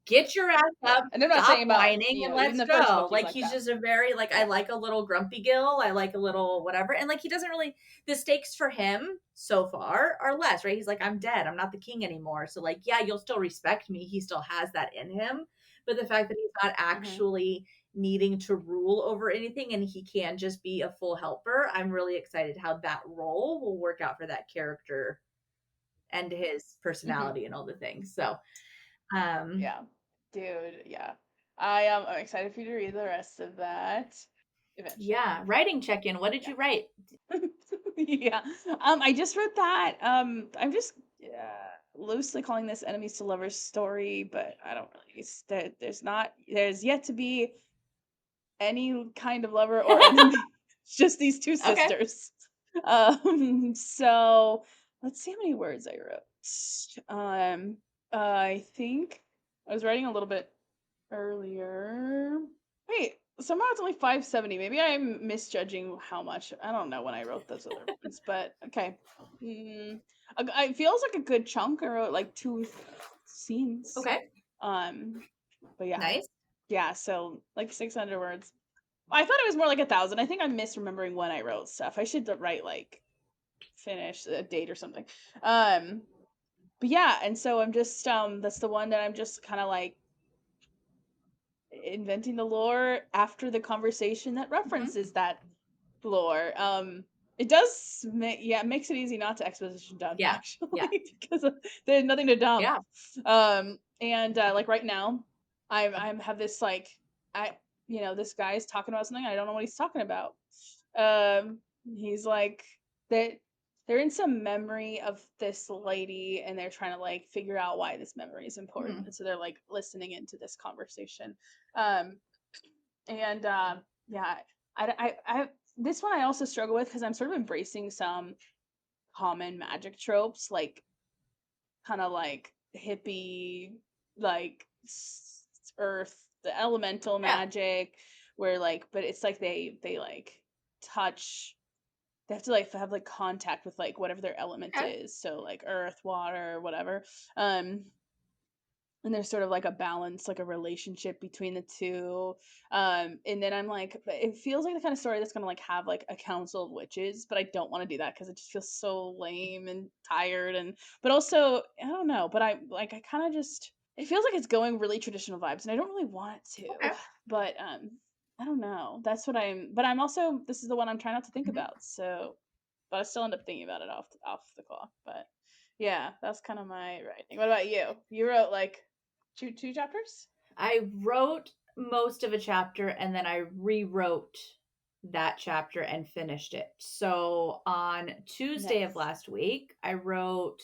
[SPEAKER 2] get your ass
[SPEAKER 1] Yeah.
[SPEAKER 2] up,
[SPEAKER 1] And I'm not
[SPEAKER 2] stop
[SPEAKER 1] saying about,
[SPEAKER 2] whining, and
[SPEAKER 1] even
[SPEAKER 2] let's
[SPEAKER 1] the first book
[SPEAKER 2] go.
[SPEAKER 1] he's
[SPEAKER 2] Like
[SPEAKER 1] like
[SPEAKER 2] he's
[SPEAKER 1] that.
[SPEAKER 2] just a very like I
[SPEAKER 1] Yeah.
[SPEAKER 2] like a little grumpy Gil. I like a little whatever. And like he doesn't really the stakes for him so far are less, right? He's like, I'm dead. I'm not the king anymore. So like, yeah, you'll still respect me. He still has that in him. But the fact that he's not
[SPEAKER 1] Mhm.
[SPEAKER 2] actually needing to rule over anything and he can just be a full helper, I'm really excited how that role will work out for that character and his
[SPEAKER 1] Mhm.
[SPEAKER 2] personality and all the things. So um
[SPEAKER 1] Yeah. Dude, yeah. I'm excited for you to read the rest of that eventually.
[SPEAKER 2] yeah, writing check-in. What did
[SPEAKER 1] Yeah.
[SPEAKER 2] you write?
[SPEAKER 1] Yeah. I just wrote that. I'm just loosely calling this enemies to lovers story, but I don't really. There's yet to be any kind of lover or enemy. It's just these two
[SPEAKER 2] Okay.
[SPEAKER 1] sisters. So let's see how many words I wrote. I think I was writing a little bit earlier. Wait, somehow it's only 570. Maybe I'm misjudging how much. I don't know when I wrote those other ones, but okay. Mm, it feels like a good chunk. I wrote like two scenes.
[SPEAKER 2] Okay.
[SPEAKER 1] Um, but yeah,
[SPEAKER 2] Nice.
[SPEAKER 1] yeah. So like 600 words. I thought it was more like 1,000. I think I'm misremembering when I wrote stuff. I should write like finish a date or something. Um, but yeah, and so I'm just that's the one that I'm just kind of like inventing the lore after the conversation that
[SPEAKER 2] Mhm.
[SPEAKER 1] references that lore. It does it makes it easy not to exposition dump
[SPEAKER 2] Yeah. Yeah.
[SPEAKER 1] actually because there's nothing to dump.
[SPEAKER 2] Yeah.
[SPEAKER 1] And like right now, I have this like I this guy's talking about something I don't know what he's talking about. He's like that they're in some memory of this lady and they're trying to like figure out why this memory is important.
[SPEAKER 2] Mhm.
[SPEAKER 1] And so they're like listening into this conversation. Um, and yeah, I this one I also struggle with because I'm sort of embracing some common magic tropes, like kind of like hippie, like earth, the elemental
[SPEAKER 2] Yeah.
[SPEAKER 1] magic, where like, but it's like they like touch. They have to like have like contact with like whatever their element
[SPEAKER 2] Okay.
[SPEAKER 1] is, so like earth, water, whatever. Um, and there's sort of like a balance, like a relationship between the two. And then I'm like, but it feels like the kind of story that's gonna like have like a council of witches, but I don't want to do that because it just feels so lame and tired. And but also I don't know, but I kind of just it feels like it's going really traditional vibes, and I don't really want it to.
[SPEAKER 2] Okay.
[SPEAKER 1] But I don't know. That's what I'm. But I'm also this is the one I'm trying not to think
[SPEAKER 2] Mhm.
[SPEAKER 1] about. So, but I still end up thinking about it off the clock. But yeah, that's kind of my writing. What about you? You wrote like two chapters?
[SPEAKER 2] I wrote most of a chapter and then I rewrote that chapter and finished it. So on Tuesday of
[SPEAKER 1] Nice.
[SPEAKER 2] last week, I wrote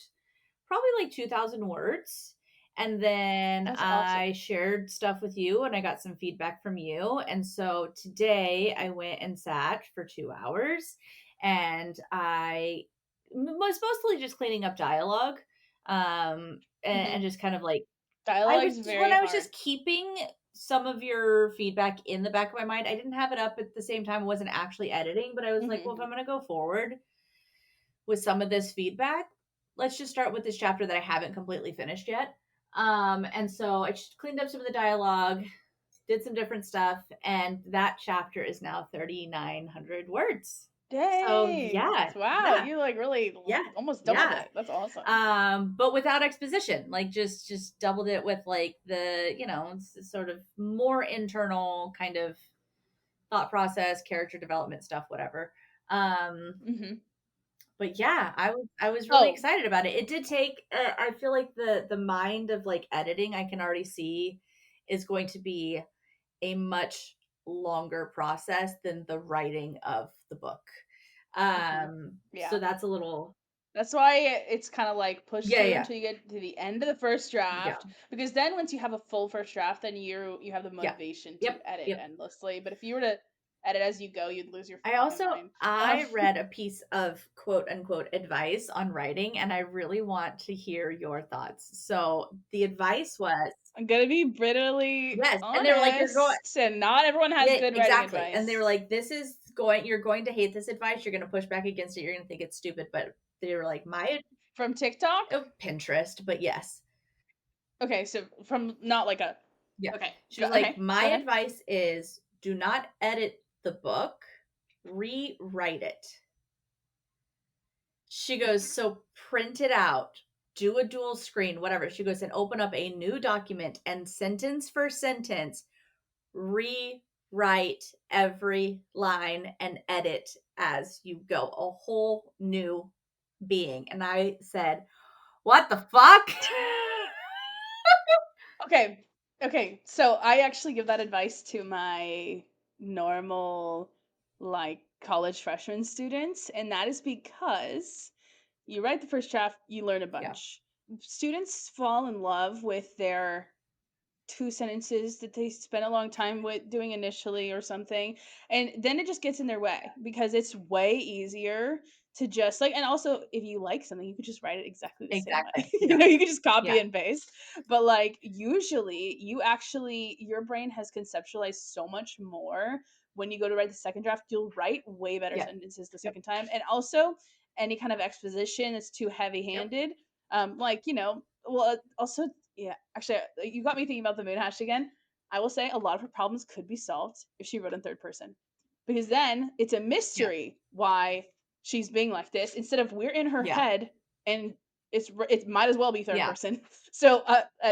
[SPEAKER 2] probably like 2,000 words. And then
[SPEAKER 1] That's awesome.
[SPEAKER 2] I shared stuff with you and I got some feedback from you. And so today I went and sat for 2 hours and I was mostly just cleaning up dialogue
[SPEAKER 1] Hmm.
[SPEAKER 2] and just kind of like I was
[SPEAKER 1] Dialogue's
[SPEAKER 2] when
[SPEAKER 1] very
[SPEAKER 2] I was
[SPEAKER 1] hard.
[SPEAKER 2] just keeping some of your feedback in the back of my mind. I didn't have it up at the same time. I wasn't actually editing, but I was like, well, if
[SPEAKER 1] Hmm.
[SPEAKER 2] I'm going to go forward with some of this feedback, let's just start with this chapter that I haven't completely finished yet. And so I just cleaned up some of the dialogue, did some different stuff, and that chapter is now 3,900 words. So
[SPEAKER 1] Dang.
[SPEAKER 2] yeah,
[SPEAKER 1] Wow,
[SPEAKER 2] yeah,
[SPEAKER 1] you like really
[SPEAKER 2] yeah,
[SPEAKER 1] almost doubled
[SPEAKER 2] yeah.
[SPEAKER 1] it. That's awesome.
[SPEAKER 2] But without exposition, like just doubled it with like the sort of more internal kind of thought process, character development stuff, whatever. um
[SPEAKER 1] Hmm.
[SPEAKER 2] but yeah, I was really
[SPEAKER 1] Oh.
[SPEAKER 2] excited about it. It did take I feel like the mind of like editing, I can already see, is going to be a much longer process than the writing of the book.
[SPEAKER 1] Hmm.
[SPEAKER 2] So
[SPEAKER 1] Yeah.
[SPEAKER 2] that's a little.
[SPEAKER 1] That's why it's kind of like pushed
[SPEAKER 2] Yeah,
[SPEAKER 1] through
[SPEAKER 2] yeah,
[SPEAKER 1] until you get to the end of the first
[SPEAKER 2] yeah,
[SPEAKER 1] draft, because then once you have a full first draft, then you have the
[SPEAKER 2] yeah,
[SPEAKER 1] motivation to
[SPEAKER 2] yep,
[SPEAKER 1] edit
[SPEAKER 2] yep.
[SPEAKER 1] endlessly. But if you were to edit as you go, you'd lose your
[SPEAKER 2] I
[SPEAKER 1] fucking
[SPEAKER 2] also
[SPEAKER 1] mind.
[SPEAKER 2] I read a piece of quote unquote advice on writing and I really want to hear your thoughts. So the advice was,
[SPEAKER 1] I'm gonna be bitterly
[SPEAKER 2] yes, and they were like, you're going.
[SPEAKER 1] honest, and not everyone has
[SPEAKER 2] Yeah,
[SPEAKER 1] good writing
[SPEAKER 2] exactly. And they were
[SPEAKER 1] advice.
[SPEAKER 2] like, you're going to hate this advice, you're going to push back against it, you're going to think it's stupid, but they were like,
[SPEAKER 1] From TikTok?
[SPEAKER 2] Pinterest, but yes.
[SPEAKER 1] Okay, so from not like a
[SPEAKER 2] Yeah.
[SPEAKER 1] okay,
[SPEAKER 2] She was like,
[SPEAKER 1] okay,
[SPEAKER 2] my
[SPEAKER 1] go ahead.
[SPEAKER 2] advice is do not edit the book, rewrite it. She goes, so print it out, do a dual screen, whatever. She goes, and open up a new document and sentence for sentence, rewrite every line and edit as you go. A whole new being. And I said, what the fuck?
[SPEAKER 1] Okay. Okay. So I actually give that advice to my normal like college freshman students, and that is because you write the first draft, you learn a
[SPEAKER 2] Yeah.
[SPEAKER 1] bunch. Students fall in love with their two sentences that they spent a long time with doing initially or something, and then it just gets in their way because it's way easier to just like, and also if you like something you could just write it exactly the same
[SPEAKER 2] Exactly.
[SPEAKER 1] way.
[SPEAKER 2] Yeah.
[SPEAKER 1] You can just copy
[SPEAKER 2] Yeah.
[SPEAKER 1] and paste. But like usually you actually your brain has conceptualized so much more. When you go to write the second draft, you'll write way better
[SPEAKER 2] Yeah.
[SPEAKER 1] sentences the
[SPEAKER 2] Yep.
[SPEAKER 1] second time. And also any kind of exposition that's too heavy
[SPEAKER 2] Yep.
[SPEAKER 1] handed, like well, also, yeah, actually, you got me thinking about the moon hash again. I will say a lot of her problems could be solved if she wrote in third person, because then it's a
[SPEAKER 2] Yeah.
[SPEAKER 1] mystery why she's being like this instead of we're in her
[SPEAKER 2] Yeah.
[SPEAKER 1] head and it might as well be third
[SPEAKER 2] Yeah.
[SPEAKER 1] person. So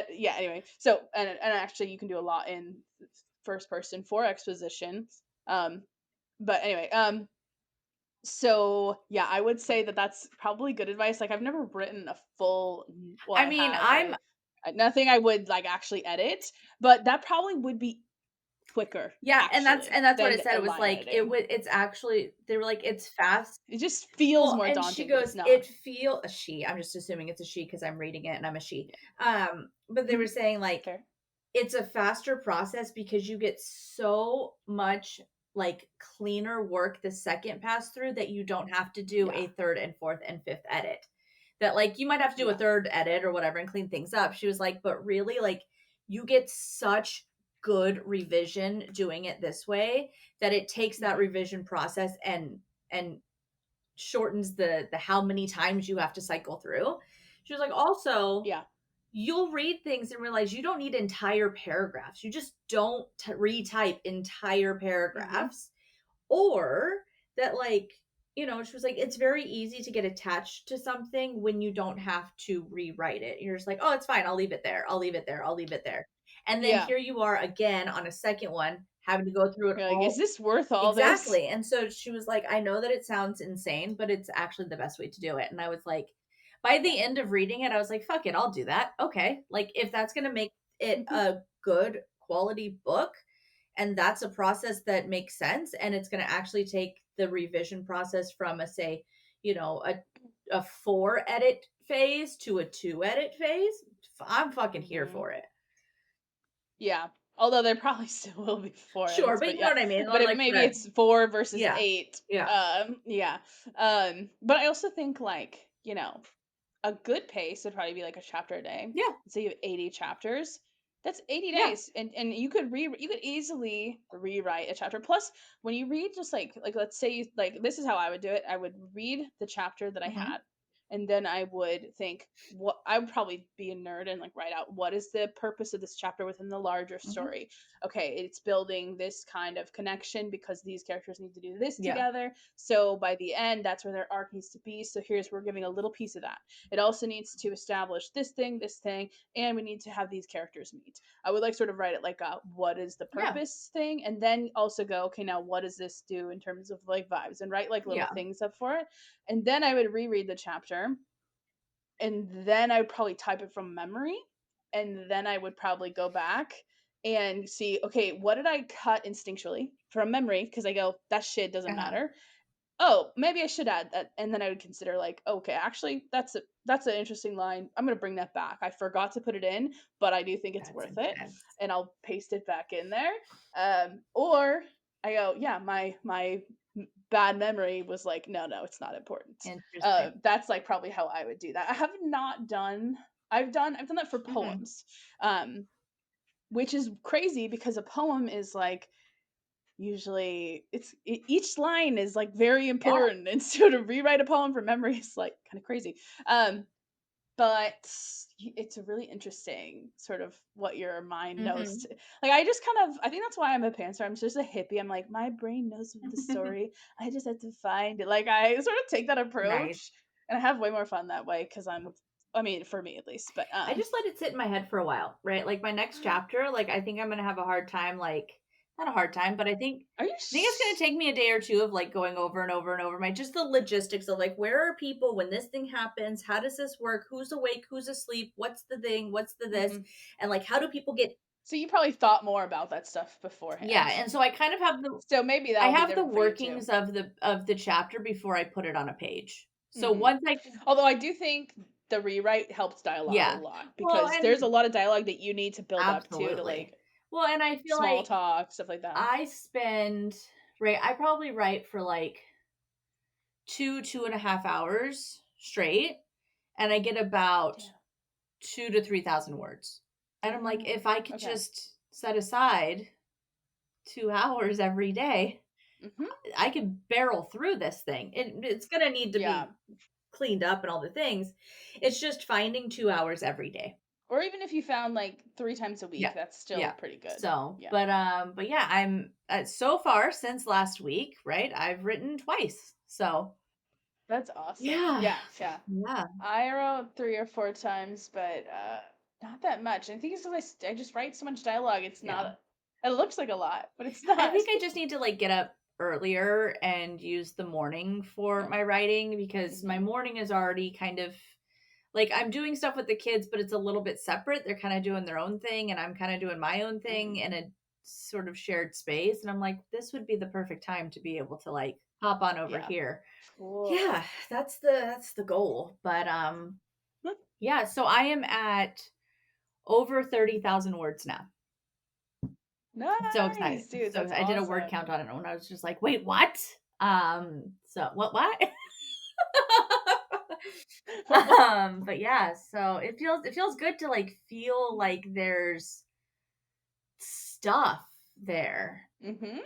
[SPEAKER 1] yeah, anyway, so and actually you can do a lot in first person for exposition. Um, but anyway, So, yeah, I would say that that's probably good advice. Like, I've never written a full well,
[SPEAKER 2] I
[SPEAKER 1] I
[SPEAKER 2] mean,
[SPEAKER 1] have,
[SPEAKER 2] I'm
[SPEAKER 1] nothing I would, like, actually edit, but that probably would be quicker,
[SPEAKER 2] yeah,
[SPEAKER 1] actually,
[SPEAKER 2] and that's what I
[SPEAKER 1] than
[SPEAKER 2] said.
[SPEAKER 1] a
[SPEAKER 2] It was
[SPEAKER 1] line
[SPEAKER 2] like
[SPEAKER 1] editing.
[SPEAKER 2] it's actually they were like it's fast.
[SPEAKER 1] It just feels
[SPEAKER 2] Well,
[SPEAKER 1] more
[SPEAKER 2] and she
[SPEAKER 1] daunting, but it's
[SPEAKER 2] goes,
[SPEAKER 1] not.
[SPEAKER 2] "It feel" a she, I'm just assuming it's a she because 'cause I'm reading it and I'm a she.
[SPEAKER 1] Yeah.
[SPEAKER 2] But they
[SPEAKER 1] Mhm.
[SPEAKER 2] were saying, like,
[SPEAKER 1] Fair.
[SPEAKER 2] it's a faster process because you get so much, like, cleaner work the second pass through that you don't have to do
[SPEAKER 1] Yeah.
[SPEAKER 2] a 3rd and 4th and 5th edit. That, like, you might have to do a
[SPEAKER 1] Yeah.
[SPEAKER 2] 3rd edit or whatever and clean things up. She was like, "But really, like, you get such good revision doing it this way that it takes that
[SPEAKER 1] Mhm.
[SPEAKER 2] revision process and shortens the how many times you have to cycle through." She was like, "Also,
[SPEAKER 1] Yeah.
[SPEAKER 2] you'll read things and realize you don't need entire paragraphs. You just don't retype entire
[SPEAKER 1] Mhm.
[SPEAKER 2] paragraphs." Or that, like, she was like, "It's very easy to get attached to something when you don't have to rewrite it. You're just like, oh, it's fine. I'll leave it there. I'll leave it there. I'll leave it there." And then
[SPEAKER 1] Yeah.
[SPEAKER 2] here you are again on a second one, having to go through it
[SPEAKER 1] You're like, "Is
[SPEAKER 2] all.
[SPEAKER 1] this worth all this?"
[SPEAKER 2] Exactly. And so she was like, "I know that it sounds insane, but it's actually the best way to do it." And I was like, by
[SPEAKER 1] Yeah.
[SPEAKER 2] the end of reading it, I was like, fuck it, I'll do that. Okay. Like, if that's going to make it
[SPEAKER 1] Mhm.
[SPEAKER 2] a good quality book, and that's a process that makes sense, and it's going to actually take the revision process from a, say, a 4 edit phase to a 2 edit phase, I'm fucking here
[SPEAKER 1] Mhm.
[SPEAKER 2] for it.
[SPEAKER 1] Yeah. Although there probably still will be 4
[SPEAKER 2] Sure.
[SPEAKER 1] edits,
[SPEAKER 2] But
[SPEAKER 1] but
[SPEAKER 2] you know
[SPEAKER 1] yeah.
[SPEAKER 2] what I mean?
[SPEAKER 1] But
[SPEAKER 2] Or
[SPEAKER 1] it
[SPEAKER 2] like
[SPEAKER 1] maybe it's 4 versus
[SPEAKER 2] yeah.
[SPEAKER 1] 8.
[SPEAKER 2] Yeah.
[SPEAKER 1] Yeah. But I also think, like, a good pace would probably be like a chapter a day.
[SPEAKER 2] Yeah.
[SPEAKER 1] Let's say you have 80 chapters. That's 80
[SPEAKER 2] Yeah.
[SPEAKER 1] days. And you could easily rewrite a chapter. Plus, when you read just like let's say like this is how I would do it. I would read the chapter that I
[SPEAKER 2] Hmm.
[SPEAKER 1] had, and then I would think what I would probably be a nerd and like write out what is the purpose of this chapter within the larger
[SPEAKER 2] Hmm.
[SPEAKER 1] story. Okay, it's building this kind of connection because these characters need to do this
[SPEAKER 2] Yeah.
[SPEAKER 1] together. So by the end, that's where their arc needs to be. So here's we're giving a little piece of that. It also needs to establish this thing, and we need to have these characters meet. I would like sort of write it like a what is the
[SPEAKER 2] Yeah.
[SPEAKER 1] purpose thing, and then also go, okay, now what does this do in terms of like vibes, and write like little
[SPEAKER 2] Yeah.
[SPEAKER 1] things up for it. And then I would reread the chapter, and then I would probably type it from memory, and then I would probably go back and see, okay, what did I cut instinctually from memory? Because I go, that shit doesn't
[SPEAKER 2] Uh-huh.
[SPEAKER 1] matter. Oh, maybe I should add that, and then I would consider like, okay, actually, that's an interesting line. I'm gonna bring that back. I forgot to put it in, but I do think it's
[SPEAKER 2] That's
[SPEAKER 1] worth it,
[SPEAKER 2] intense.
[SPEAKER 1] and I'll paste it back in there. Or I go, yeah, my bad memory was like, no, no, it's not important.
[SPEAKER 2] Interesting.
[SPEAKER 1] That's like probably how I would do that. I have not done. I've done that for
[SPEAKER 2] Mhm.
[SPEAKER 1] poems, um, which is crazy because a poem is like usually each line is like very
[SPEAKER 2] Yeah.
[SPEAKER 1] important, and so to rewrite a poem from memory is like kind of crazy. But it's a really interesting sort of what your mind knows
[SPEAKER 2] Mhm.
[SPEAKER 1] to, like I just kind of I think that's why I'm a pantser. I'm just a hippie. I'm like my brain knows the story. I just have to find it. Like I sort of take that
[SPEAKER 2] Nice.
[SPEAKER 1] approach, and I have way more fun that way because I mean for me at least. But
[SPEAKER 2] I just let it sit in my head for a while, right? Like my next chapter, like I think I'm gonna have a hard time, like not a hard time, but
[SPEAKER 1] are you
[SPEAKER 2] I think it's gonna take me a day or two of like going over and over and over my just the logistics of like where are people when this thing happens? How does this work? Who's awake? Who's asleep? What's the thing? What's the this?
[SPEAKER 1] Mhm.
[SPEAKER 2] And like how do people get
[SPEAKER 1] So you probably thought more about that stuff
[SPEAKER 2] yeah,
[SPEAKER 1] beforehand.
[SPEAKER 2] and so I kind of have the
[SPEAKER 1] So maybe
[SPEAKER 2] I
[SPEAKER 1] that'll be
[SPEAKER 2] have the
[SPEAKER 1] different for you too.
[SPEAKER 2] workings of the chapter before I put it on a page. So
[SPEAKER 1] Mhm.
[SPEAKER 2] once I
[SPEAKER 1] Although I do think the rewrite helps dialogue a
[SPEAKER 2] yeah.
[SPEAKER 1] lot
[SPEAKER 2] Well,
[SPEAKER 1] because there's a
[SPEAKER 2] and
[SPEAKER 1] lot of dialogue that you need to build up to
[SPEAKER 2] absolutely.
[SPEAKER 1] like
[SPEAKER 2] Well, and I feel
[SPEAKER 1] small
[SPEAKER 2] like
[SPEAKER 1] talk, stuff like that.
[SPEAKER 2] I spend right, I probably write for like 2.5 hours straight, and I get about
[SPEAKER 1] Damn.
[SPEAKER 2] 2 to 3,000 words. And I'm like, if
[SPEAKER 1] Damn.
[SPEAKER 2] I could
[SPEAKER 1] Okay.
[SPEAKER 2] just set aside 2 hours every day,
[SPEAKER 1] Mhm.
[SPEAKER 2] I could barrel through this thing. It's gonna need to
[SPEAKER 1] Yeah.
[SPEAKER 2] be cleaned up and all the things. It's just finding 2 hours every day.
[SPEAKER 1] Or even if you found like 3 times a
[SPEAKER 2] Yeah.
[SPEAKER 1] week, that's still
[SPEAKER 2] Yeah.
[SPEAKER 1] pretty good.
[SPEAKER 2] So,
[SPEAKER 1] Yeah.
[SPEAKER 2] but yeah, I'm so far since last week, right? I've written twice. So,
[SPEAKER 1] That's awesome.
[SPEAKER 2] yeah.
[SPEAKER 1] Yeah, yeah.
[SPEAKER 2] Yeah.
[SPEAKER 1] I wrote 3 or 4 times, but not that much. I think it's 'cause I just write so much dialogue. It's
[SPEAKER 2] Yeah.
[SPEAKER 1] not it looks like a lot, but it's
[SPEAKER 2] I
[SPEAKER 1] not.
[SPEAKER 2] think I just need to like get up. earlier and use the morning for
[SPEAKER 1] Yeah.
[SPEAKER 2] my writing, because my
[SPEAKER 1] Mhm.
[SPEAKER 2] morning is already kind of like, I'm doing stuff with the kids, but it's a little bit separate. They're kind of doing their own thing, and I'm kind of doing my own thing in
[SPEAKER 1] Mm.
[SPEAKER 2] a sort of shared space. And I'm like, this would be the perfect time to be able to like hop on over
[SPEAKER 1] Yeah.
[SPEAKER 2] here.
[SPEAKER 1] Cool.
[SPEAKER 2] Yeah, that's the goal. But yeah, so I am at over 30,000 words now. So excited.
[SPEAKER 1] Nice, dude,
[SPEAKER 2] So
[SPEAKER 1] that's
[SPEAKER 2] I did a word count
[SPEAKER 1] awesome.
[SPEAKER 2] on it and I was just like, wait, what? So what? But yeah, so it feels good to like feel like there's stuff there.
[SPEAKER 1] Mhm.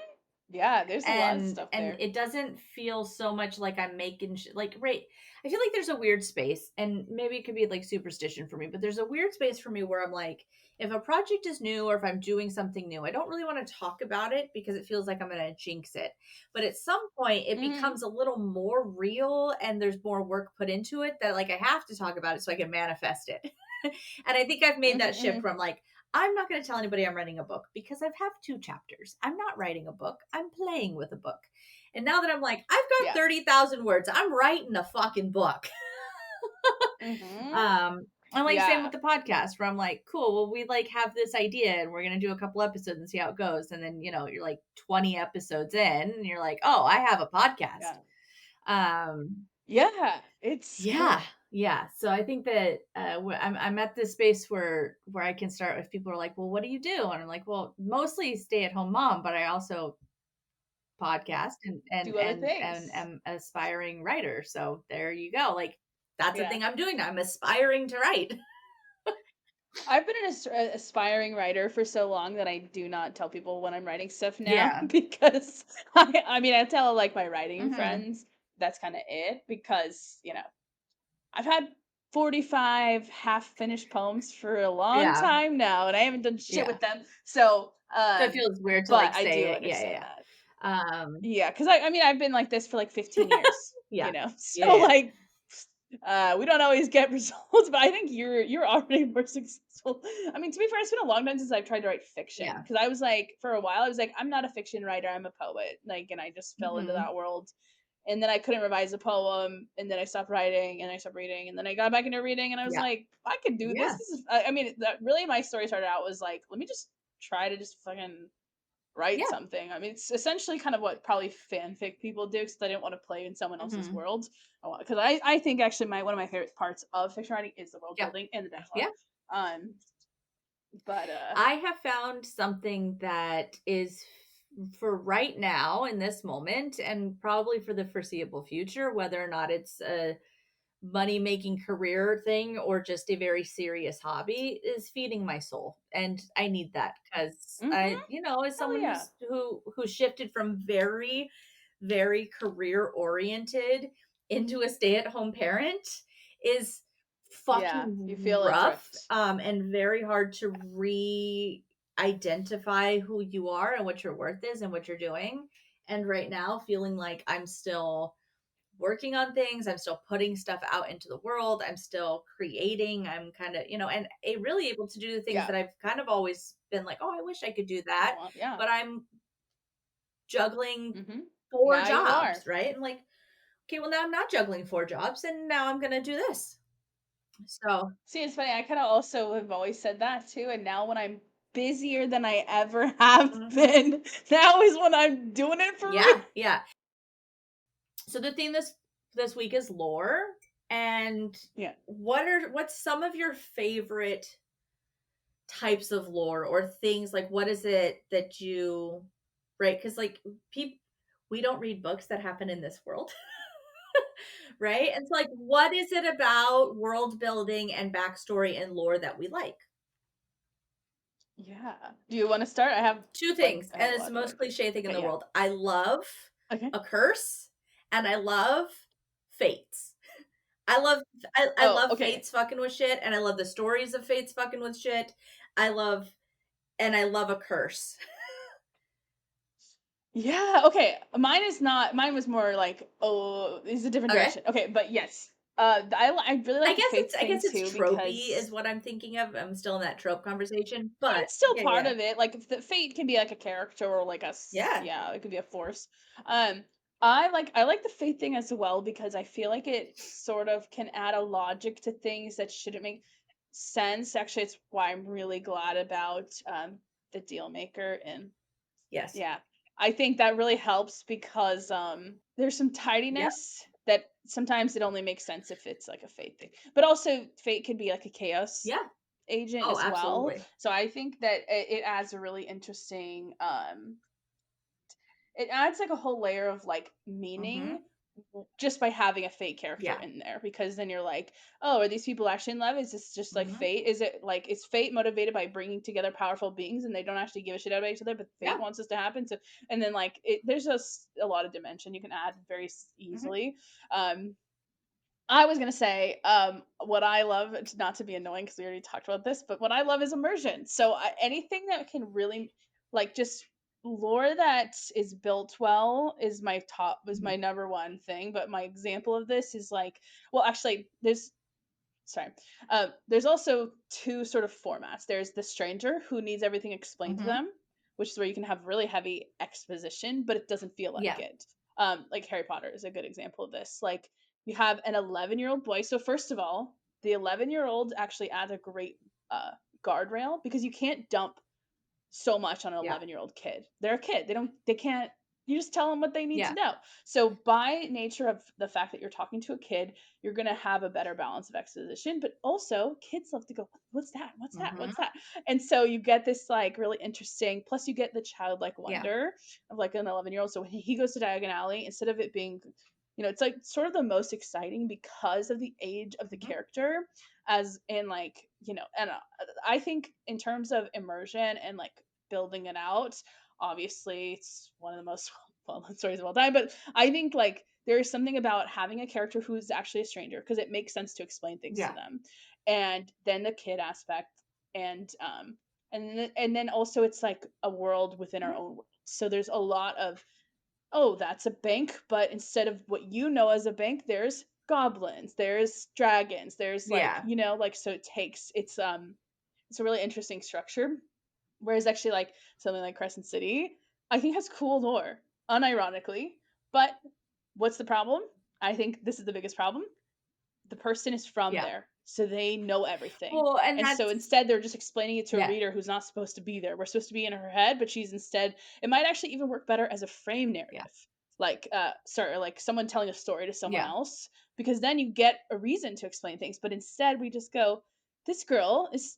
[SPEAKER 1] Yeah, there's a lot of
[SPEAKER 2] and
[SPEAKER 1] stuff
[SPEAKER 2] and
[SPEAKER 1] there.
[SPEAKER 2] it doesn't feel so much like I'm making like, right. I feel like there's a weird space, and maybe it could be like superstition for me, but there's a weird space for me where I'm like, if a project is new or if I'm doing something new, I don't really want to talk about it because it feels like I'm going to jinx it. But at some point it
[SPEAKER 1] Mhm.
[SPEAKER 2] becomes a little more real and there's more work put into it, that like I have to talk about it so I can manifest it. And I think I've made
[SPEAKER 1] Mhm,
[SPEAKER 2] that shift
[SPEAKER 1] mhm.
[SPEAKER 2] where I'm like, I'm not going to tell anybody I'm writing a book because I've had 2 chapters. I'm not writing a book. I'm playing with a book. And now that I'm like, I've got
[SPEAKER 1] Yeah.
[SPEAKER 2] 30,000 words, I'm writing a fucking book.
[SPEAKER 1] Mhm.
[SPEAKER 2] And like same with
[SPEAKER 1] Yeah.
[SPEAKER 2] the podcast where I'm like, cool, well, we like have this idea and we're going to do a couple episodes and see how it goes. And then, you're like 20 episodes in and you're like, oh, I have a podcast.
[SPEAKER 1] Yeah.
[SPEAKER 2] Um,
[SPEAKER 1] Yeah, it's
[SPEAKER 2] yeah, yeah. So I think that I'm at this space where I can start. If people are like, "Well, what do you do?" and I'm like, "Well, mostly stay at home mom, but I also podcast and and
[SPEAKER 1] do other
[SPEAKER 2] and and
[SPEAKER 1] things.
[SPEAKER 2] am aspiring writer." So there you go. Like that's the
[SPEAKER 1] Yeah.
[SPEAKER 2] thing I'm doing now. I'm aspiring to write.
[SPEAKER 1] I've been an aspiring writer for so long that I do not tell people when I'm writing stuff now
[SPEAKER 2] Yeah.
[SPEAKER 1] because I mean, I tell like my writing
[SPEAKER 2] Hmm.
[SPEAKER 1] friends, that's kind of it because, I've had 45 half finished poems for a long
[SPEAKER 2] Yeah.
[SPEAKER 1] time now and I haven't done shit
[SPEAKER 2] Yeah.
[SPEAKER 1] with them. So,
[SPEAKER 2] So it feels weird to
[SPEAKER 1] but
[SPEAKER 2] like
[SPEAKER 1] I do
[SPEAKER 2] say it. Yeah.
[SPEAKER 1] understand
[SPEAKER 2] Yeah.
[SPEAKER 1] that.
[SPEAKER 2] Yeah.
[SPEAKER 1] Yeah, because I mean, I've been like this for like 15 years,
[SPEAKER 2] Yeah. Yeah.
[SPEAKER 1] So
[SPEAKER 2] Yeah.
[SPEAKER 1] like we don't always get results, but I think you're already more successful. I mean, to be fair, it's been a long time since I've tried to write fiction
[SPEAKER 2] Yeah.
[SPEAKER 1] because I was like, for a while, I was like, I'm not a fiction writer, I'm a poet, like, and I just fell into
[SPEAKER 2] Hmm.
[SPEAKER 1] that world. And then I couldn't revise a poem, and then I stopped writing, and I stopped reading, and then I got back into reading, and I was
[SPEAKER 2] Yeah.
[SPEAKER 1] like, I could do this.
[SPEAKER 2] Yeah.
[SPEAKER 1] This is, I mean, that really my story started out was like, let me just try to just fucking write
[SPEAKER 2] Yeah.
[SPEAKER 1] something. I mean, it's essentially kind of what probably fanfic people do because they didn't want to play in someone else's
[SPEAKER 2] Hmm.
[SPEAKER 1] world. Because I think actually one of my favorite parts of fiction writing is the world
[SPEAKER 2] Yeah.
[SPEAKER 1] building and the dialogue.
[SPEAKER 2] Yeah.
[SPEAKER 1] Um, but
[SPEAKER 2] I have found something that is for right now in this moment and probably for the foreseeable future, whether or not it's a money making career thing or just a very serious hobby, is feeding my soul. And I need that because
[SPEAKER 1] mm-hmm,
[SPEAKER 2] as
[SPEAKER 1] hell
[SPEAKER 2] someone
[SPEAKER 1] yeah,
[SPEAKER 2] who shifted from very, very career oriented into a stay at home parent, is
[SPEAKER 1] yeah,
[SPEAKER 2] fucking
[SPEAKER 1] you feel
[SPEAKER 2] rough,
[SPEAKER 1] adrift.
[SPEAKER 2] and very hard to identify who you are and what your worth is and what you're doing. And right now feeling like I'm still working on things, I'm still putting stuff out into the world, I'm still creating, I'm kind of, and really able to do the things
[SPEAKER 1] Yeah,
[SPEAKER 2] that I've kind of always been like, oh, I wish I could do
[SPEAKER 1] I
[SPEAKER 2] that,
[SPEAKER 1] want, yeah,
[SPEAKER 2] but I'm juggling
[SPEAKER 1] mm-hmm.
[SPEAKER 2] 4
[SPEAKER 1] Now you
[SPEAKER 2] jobs,
[SPEAKER 1] are.
[SPEAKER 2] right? And like, okay, well now I'm not juggling 4 jobs and now I'm going to do this. So,
[SPEAKER 1] See, it's funny. I kind of also have always said that too, and now when I'm busier than I ever have
[SPEAKER 2] mhm.
[SPEAKER 1] been, now is when I'm doing it for real.
[SPEAKER 2] Yeah, yeah. So the theme this week is lore, and
[SPEAKER 1] Yeah.
[SPEAKER 2] what's some of your favorite types of lore or things, like what is it that you, right, because like people, we don't read books that happen in this world. Right, and so like what is it about world building and backstory and lore that we like?
[SPEAKER 1] Yeah. Do you want to start?
[SPEAKER 2] Two
[SPEAKER 1] Like
[SPEAKER 2] things,
[SPEAKER 1] I have
[SPEAKER 2] and
[SPEAKER 1] a
[SPEAKER 2] it's the
[SPEAKER 1] lot
[SPEAKER 2] most
[SPEAKER 1] more too.
[SPEAKER 2] cliche thing in
[SPEAKER 1] Okay,
[SPEAKER 2] the
[SPEAKER 1] yeah.
[SPEAKER 2] world. I love
[SPEAKER 1] Okay.
[SPEAKER 2] a curse, and I love fates. I love I
[SPEAKER 1] Oh,
[SPEAKER 2] love
[SPEAKER 1] okay.
[SPEAKER 2] fates fucking with shit, and I love the stories of fates fucking with shit. I love and I love a curse.
[SPEAKER 1] Yeah, okay. Mine was more like, oh, it's a different
[SPEAKER 2] Okay.
[SPEAKER 1] direction. Okay, but yes. I really like the faith
[SPEAKER 2] I
[SPEAKER 1] thing
[SPEAKER 2] guess it's
[SPEAKER 1] too
[SPEAKER 2] tropey
[SPEAKER 1] because
[SPEAKER 2] is what I'm thinking of. I'm still in that trope conversation, but
[SPEAKER 1] it's still
[SPEAKER 2] yeah,
[SPEAKER 1] part
[SPEAKER 2] yeah.
[SPEAKER 1] of it. Like if the fate can be like a character or like
[SPEAKER 2] Yeah.
[SPEAKER 1] yeah, it could be a force. Um, I like the fate thing as well because I feel like it sort of can add a logic to things that shouldn't make sense. Actually, it's why I'm really glad about the deal maker and
[SPEAKER 2] Yes.
[SPEAKER 1] yeah. I think that really helps because there's some
[SPEAKER 2] Yep.
[SPEAKER 1] tidiness that sometimes it only makes sense if it's like a fate thing. But also fate could be like a chaos
[SPEAKER 2] Yeah.
[SPEAKER 1] agent
[SPEAKER 2] Oh,
[SPEAKER 1] as well.
[SPEAKER 2] absolutely.
[SPEAKER 1] So I think that it adds a really interesting it adds like a whole layer of like
[SPEAKER 2] Mhm.
[SPEAKER 1] meaning just by having a fate character
[SPEAKER 2] Yeah.
[SPEAKER 1] in there because then you're like, oh, are these people actually in love? Is this just like
[SPEAKER 2] Mhm.
[SPEAKER 1] fate? Is it like is fate motivated by bringing together powerful beings and they don't actually give a shit about each other, but fate
[SPEAKER 2] Yeah.
[SPEAKER 1] wants this to happen? So and then like there's just a lot of dimension you can add very
[SPEAKER 2] Mhm.
[SPEAKER 1] easily. Um, I was gonna say, what I love, not to be annoying because we already talked about this, but what I love is immersion. So anything that can really, like, just lore that is built well is my top, is
[SPEAKER 2] Mhm.
[SPEAKER 1] my number one thing. But my example of this is like, well, actually, there's sorry. There's also two sort of formats. There's the stranger who needs everything explained to
[SPEAKER 2] Mhm.
[SPEAKER 1] them, which is where you can have really heavy exposition, but it doesn't feel like
[SPEAKER 2] Yeah.
[SPEAKER 1] it. Like Harry Potter is a good example of this. Like you have an 11-year-old boy. So first of all, the 11-year-old actually adds a great uh, guardrail because you can't dump so much on an
[SPEAKER 2] Yeah.
[SPEAKER 1] 11-year-old kid. They're a kid. They can't you just tell them what they need to
[SPEAKER 2] Yeah.
[SPEAKER 1] know. So by nature of the fact that you're talking to a kid, you're going to have a better balance of exposition, but also kids love to go, what's that? What's that?
[SPEAKER 2] Mhm.
[SPEAKER 1] What's that? And so you get this like really interesting, plus you get the childlike
[SPEAKER 2] Yeah.
[SPEAKER 1] wonder of like an 11-year-old. So when he goes to Diagon Alley, instead of it being it's like sort of the most exciting because of the age of the
[SPEAKER 2] Mhm.
[SPEAKER 1] character as in like and I think in terms of immersion and like building it out, obviously it's one of the most well known stories of all time. But I think like there is something about having a character who's actually a stranger because it makes sense to explain things to
[SPEAKER 2] Yeah.
[SPEAKER 1] them, and then the kid aspect, and and then also it's like a world within our
[SPEAKER 2] Mhm.
[SPEAKER 1] own world. So there's a lot of oh, that's a bank, but instead of what you know as a bank, there's goblins, there's dragons, there's like,
[SPEAKER 2] Yeah.
[SPEAKER 1] like so it's a really interesting structure. Whereas actually like something like Crescent City, I think has cool lore, unironically. But what's the problem? I think this is the biggest problem. The person is from
[SPEAKER 2] Yeah.
[SPEAKER 1] there, so they know everything.
[SPEAKER 2] Well, and
[SPEAKER 1] And so
[SPEAKER 2] that's
[SPEAKER 1] instead, they're just explaining it to a
[SPEAKER 2] yeah.
[SPEAKER 1] reader who's not supposed to be there. We're supposed to be in her head, but she's instead. It might actually even work better as a frame
[SPEAKER 2] Yeah.
[SPEAKER 1] narrative, like sorry, like someone telling a story to someone
[SPEAKER 2] Yeah.
[SPEAKER 1] else, because then you get a reason to explain things. But instead, we just go, "This girl is."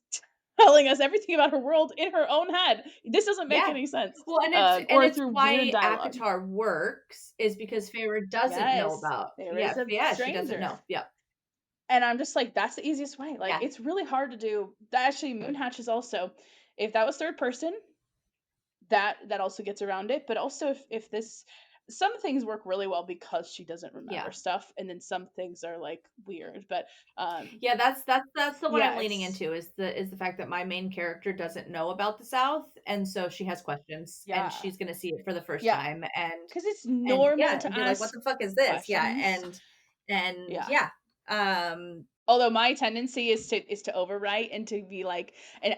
[SPEAKER 1] Telling us everything about her world in her own head. This doesn't make
[SPEAKER 2] Yeah.
[SPEAKER 1] any sense.
[SPEAKER 2] Well, and
[SPEAKER 1] Or
[SPEAKER 2] it's
[SPEAKER 1] through weird
[SPEAKER 2] why
[SPEAKER 1] dialogue.
[SPEAKER 2] ACOTAR works is because Feyre doesn't know
[SPEAKER 1] Yes,
[SPEAKER 2] about
[SPEAKER 1] there is
[SPEAKER 2] yeah,
[SPEAKER 1] a
[SPEAKER 2] yeah, she doesn't
[SPEAKER 1] stranger.
[SPEAKER 2] know. Yeah.
[SPEAKER 1] And I'm just like, that's the easiest way. Like,
[SPEAKER 2] Yeah.
[SPEAKER 1] it's really hard to do. That actually, Moonhatch is also, if that was third person, that also gets around it. But also, if this, some things work really well because she doesn't
[SPEAKER 2] Yeah.
[SPEAKER 1] remember stuff, and then some things are like weird. But
[SPEAKER 2] Yeah, that's the one I'm
[SPEAKER 1] yeah,
[SPEAKER 2] leaning
[SPEAKER 1] it's
[SPEAKER 2] into is the fact that my main character doesn't know about the South, and so she has questions, and
[SPEAKER 1] yeah,
[SPEAKER 2] she's gonna see it for the first
[SPEAKER 1] yeah,
[SPEAKER 2] time,
[SPEAKER 1] because it's
[SPEAKER 2] and
[SPEAKER 1] normal
[SPEAKER 2] yeah,
[SPEAKER 1] to
[SPEAKER 2] and be like, "What
[SPEAKER 1] ask
[SPEAKER 2] the fuck is this?" Yeah,
[SPEAKER 1] questions.
[SPEAKER 2] and
[SPEAKER 1] Yeah.
[SPEAKER 2] yeah, um,
[SPEAKER 1] Although my tendency is to overwrite and to be like and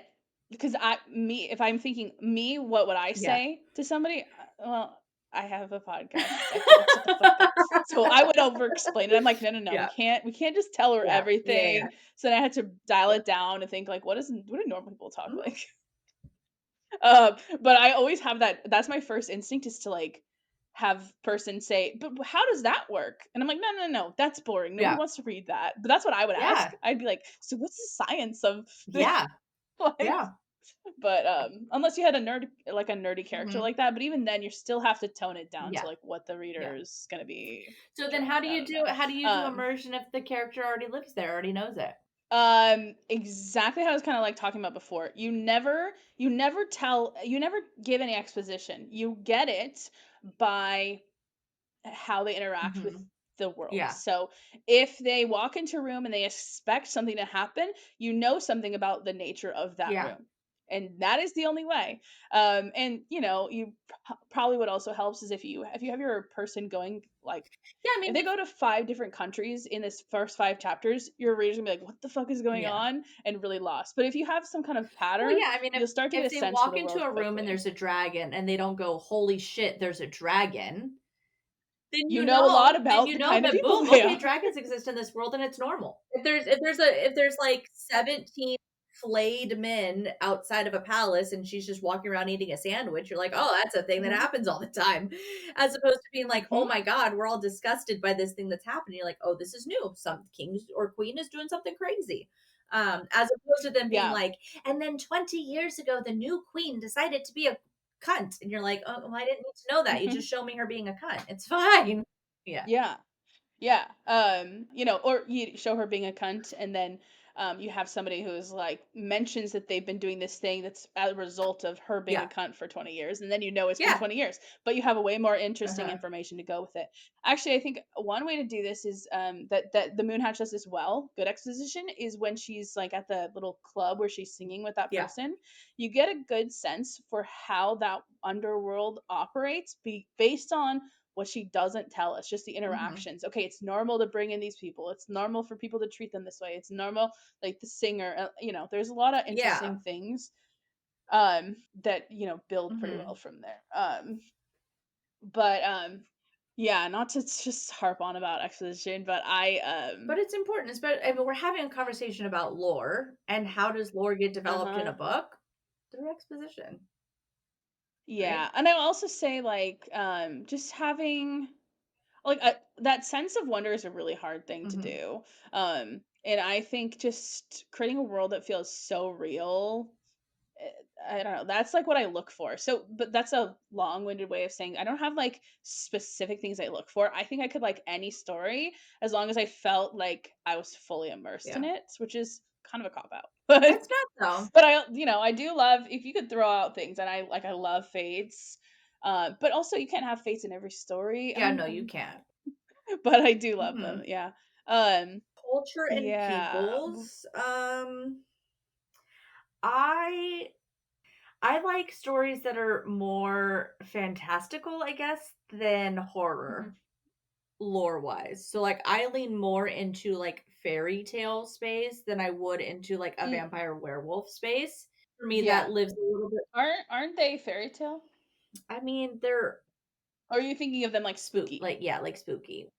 [SPEAKER 1] because if I'm thinking me, what would I
[SPEAKER 2] yeah.
[SPEAKER 1] say to somebody? Well, I have a podcast. I can't shut the fuck up. So I would over explain it. I'm like, no, no, no.
[SPEAKER 2] Yeah,
[SPEAKER 1] We can't just tell her
[SPEAKER 2] yeah, yeah, yeah,
[SPEAKER 1] everything. So then I had to dial
[SPEAKER 2] yeah,
[SPEAKER 1] it down and think like, what do normal people talk
[SPEAKER 2] mhm,
[SPEAKER 1] like? But I always have that. That's my first instinct is to like have person say, "But how does that work?" And I'm like, "No, no, no, that's boring. Nobody
[SPEAKER 2] yeah,
[SPEAKER 1] wants to read that." But that's what I would ask.
[SPEAKER 2] yeah,
[SPEAKER 1] I'd be like, "So what's the science of this?"
[SPEAKER 2] yeah,
[SPEAKER 1] like,
[SPEAKER 2] yeah,
[SPEAKER 1] but unless you had a nerdy character
[SPEAKER 2] mhm,
[SPEAKER 1] like that, but even then, you still have to tone it down to
[SPEAKER 2] yeah,
[SPEAKER 1] like what the
[SPEAKER 2] yeah.
[SPEAKER 1] reader is gonna be
[SPEAKER 2] So then
[SPEAKER 1] drawn. I don't know.
[SPEAKER 2] how do you do immersion if the character already lives there, already knows it?
[SPEAKER 1] Exactly how I was kind of like talking about before. You never give any exposition. You get it by how they interact with
[SPEAKER 2] Mhm.
[SPEAKER 1] the world.
[SPEAKER 2] Yeah,
[SPEAKER 1] So if they walk into a room and they expect something to happen, you know something about the nature of that
[SPEAKER 2] yeah,
[SPEAKER 1] room. and that is the only way. And you probably what also helps is if you have your person going like
[SPEAKER 2] Yeah, I
[SPEAKER 1] if
[SPEAKER 2] mean,
[SPEAKER 1] they go to 5 different countries in this first 5 chapters, your reader's gonna be like, "What the fuck is going
[SPEAKER 2] yeah.
[SPEAKER 1] on?" and really lost. But if you have some kind of
[SPEAKER 2] Well,
[SPEAKER 1] pattern,
[SPEAKER 2] yeah, I mean,
[SPEAKER 1] you'll start to get
[SPEAKER 2] if
[SPEAKER 1] a
[SPEAKER 2] they
[SPEAKER 1] sense for
[SPEAKER 2] walk
[SPEAKER 1] the
[SPEAKER 2] into
[SPEAKER 1] world
[SPEAKER 2] a room and
[SPEAKER 1] quickly.
[SPEAKER 2] there's a dragon and they don't go, "Holy shit, there's a dragon,"
[SPEAKER 1] You know a lot
[SPEAKER 2] then
[SPEAKER 1] about
[SPEAKER 2] you
[SPEAKER 1] the
[SPEAKER 2] know
[SPEAKER 1] kind of
[SPEAKER 2] that
[SPEAKER 1] people
[SPEAKER 2] boom,
[SPEAKER 1] they
[SPEAKER 2] okay,
[SPEAKER 1] are.
[SPEAKER 2] dragons exist in this world and it's normal. If there's like 17 flayed men outside of a palace and she's just walking around eating a sandwich, you're like, "Oh, that's a thing that
[SPEAKER 1] Mhm,
[SPEAKER 2] happens all the time." As opposed to being like, "Oh
[SPEAKER 1] mhm,
[SPEAKER 2] my god, we're all disgusted by this thing that's happening." You're like, "Oh, this is new. Some king or queen is doing something crazy." As opposed to them being
[SPEAKER 1] yeah,
[SPEAKER 2] like, "And then 20 years ago the new queen decided to be a cunt." And you're like, "Oh, well, I didn't need to know that. You
[SPEAKER 1] mhm,
[SPEAKER 2] just show me her being a cunt. It's fine." Yeah.
[SPEAKER 1] yeah. Yeah, or you show her being a cunt, and then you have somebody who's like mentions that they've been doing this thing that's a result of her being a
[SPEAKER 2] Yeah.
[SPEAKER 1] cunt for 20 years, and then it's been
[SPEAKER 2] Yeah.
[SPEAKER 1] 20 years, but you have a way more interesting
[SPEAKER 2] Uh-huh.
[SPEAKER 1] information to go with it. Actually, I think one way to do this is that the Moon Hatch does this well. Good exposition is when she's like at the little club where she's singing with that
[SPEAKER 2] Yeah.
[SPEAKER 1] person. You get a good sense for how that underworld operates, based on what she doesn't tell us, just the
[SPEAKER 2] Mhm.
[SPEAKER 1] interactions. Okay, it's normal to bring in these people. It's normal for people to treat them this way. It's normal, like the singer. There's a lot of
[SPEAKER 2] Yeah.
[SPEAKER 1] interesting things that build pretty well
[SPEAKER 2] Mhm.
[SPEAKER 1] from there. But yeah, not to just harp on about exposition, but
[SPEAKER 2] But it's important, I mean, we're having a conversation about lore, and how does lore get
[SPEAKER 1] uh
[SPEAKER 2] developed in a
[SPEAKER 1] huh.
[SPEAKER 2] book? Through exposition, right?
[SPEAKER 1] Yeah, and I'll also say like just having like that sense of wonder is a really hard thing to
[SPEAKER 2] Mhm.
[SPEAKER 1] do. And I think just creating a world that feels so real, eh, I don't know, that's like what I look for. So but that's a long-winded way of saying I don't have like specific things I look for. I think I could like any story as long as I felt like I was fully immersed in
[SPEAKER 2] Yeah.
[SPEAKER 1] it, which is kind of a cop out.
[SPEAKER 2] It's not though.
[SPEAKER 1] But I do love if you could throw out things, and I love fates. But also you can't have fates in every story.
[SPEAKER 2] Yeah, no, you can't.
[SPEAKER 1] But I do love them,
[SPEAKER 2] Mhm.
[SPEAKER 1] yeah. Um,
[SPEAKER 2] Culture and
[SPEAKER 1] yeah.
[SPEAKER 2] peoples, I I like stories that are more fantastical, I guess, than
[SPEAKER 1] Mhm.
[SPEAKER 2] horror. Lore-wise. So, like, I lean more into, like, fairy tale space than I would into, like, a
[SPEAKER 1] Mm,
[SPEAKER 2] vampire werewolf space. For me, that
[SPEAKER 1] yeah.
[SPEAKER 2] lives a little bit.
[SPEAKER 1] Aren't they fairy tale?
[SPEAKER 2] I mean, they're
[SPEAKER 1] Or are you thinking of them like
[SPEAKER 2] spook
[SPEAKER 1] spooky?
[SPEAKER 2] like, yeah, like, spooky,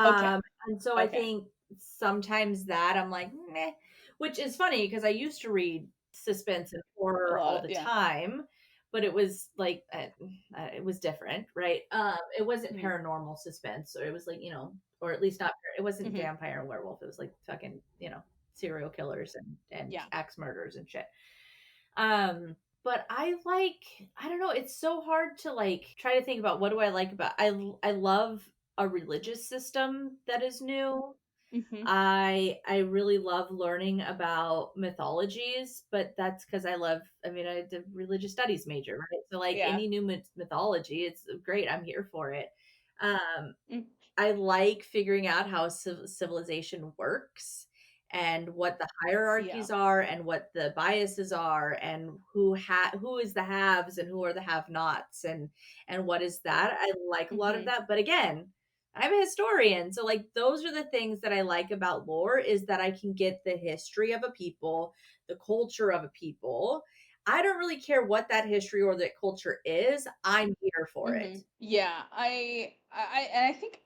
[SPEAKER 1] Okay,
[SPEAKER 2] right? And so I
[SPEAKER 1] okay.
[SPEAKER 2] think sometimes that I'm like, "Meh," which is funny because I used to read suspense and
[SPEAKER 1] A
[SPEAKER 2] horror
[SPEAKER 1] lot
[SPEAKER 2] all
[SPEAKER 1] of
[SPEAKER 2] the
[SPEAKER 1] yeah.
[SPEAKER 2] time, but it was like, it was different, right? It wasn't
[SPEAKER 1] Mhm,
[SPEAKER 2] paranormal suspense, or it was like, or at least not it wasn't
[SPEAKER 1] mhm,
[SPEAKER 2] vampire and werewolf, it was like fucking, serial killers and
[SPEAKER 1] yeah.
[SPEAKER 2] axe murders and shit. Um, but I don't know, it's so hard to like try to think about what do I like about I love a religious system that is new.
[SPEAKER 1] Mhm,
[SPEAKER 2] I really love learning about mythologies, but that's because I mean, I did religious studies major, right? So like
[SPEAKER 1] yeah.
[SPEAKER 2] any new mythology, it's great. I'm here for it. Um,
[SPEAKER 1] Mm,
[SPEAKER 2] I like figuring out how civilization works and what the
[SPEAKER 1] yeah.
[SPEAKER 2] hierarchies are and what the biases are and who is the haves and who are the have-nots and what is that. I like a lot of
[SPEAKER 1] Mhm,
[SPEAKER 2] that. But again, I'm a historian. So like those are the things that I like about lore is that I can get the history of a people, the culture of a people. I don't really care what that history or that culture is. I'm here for it.
[SPEAKER 1] mhm. Yeah, and I think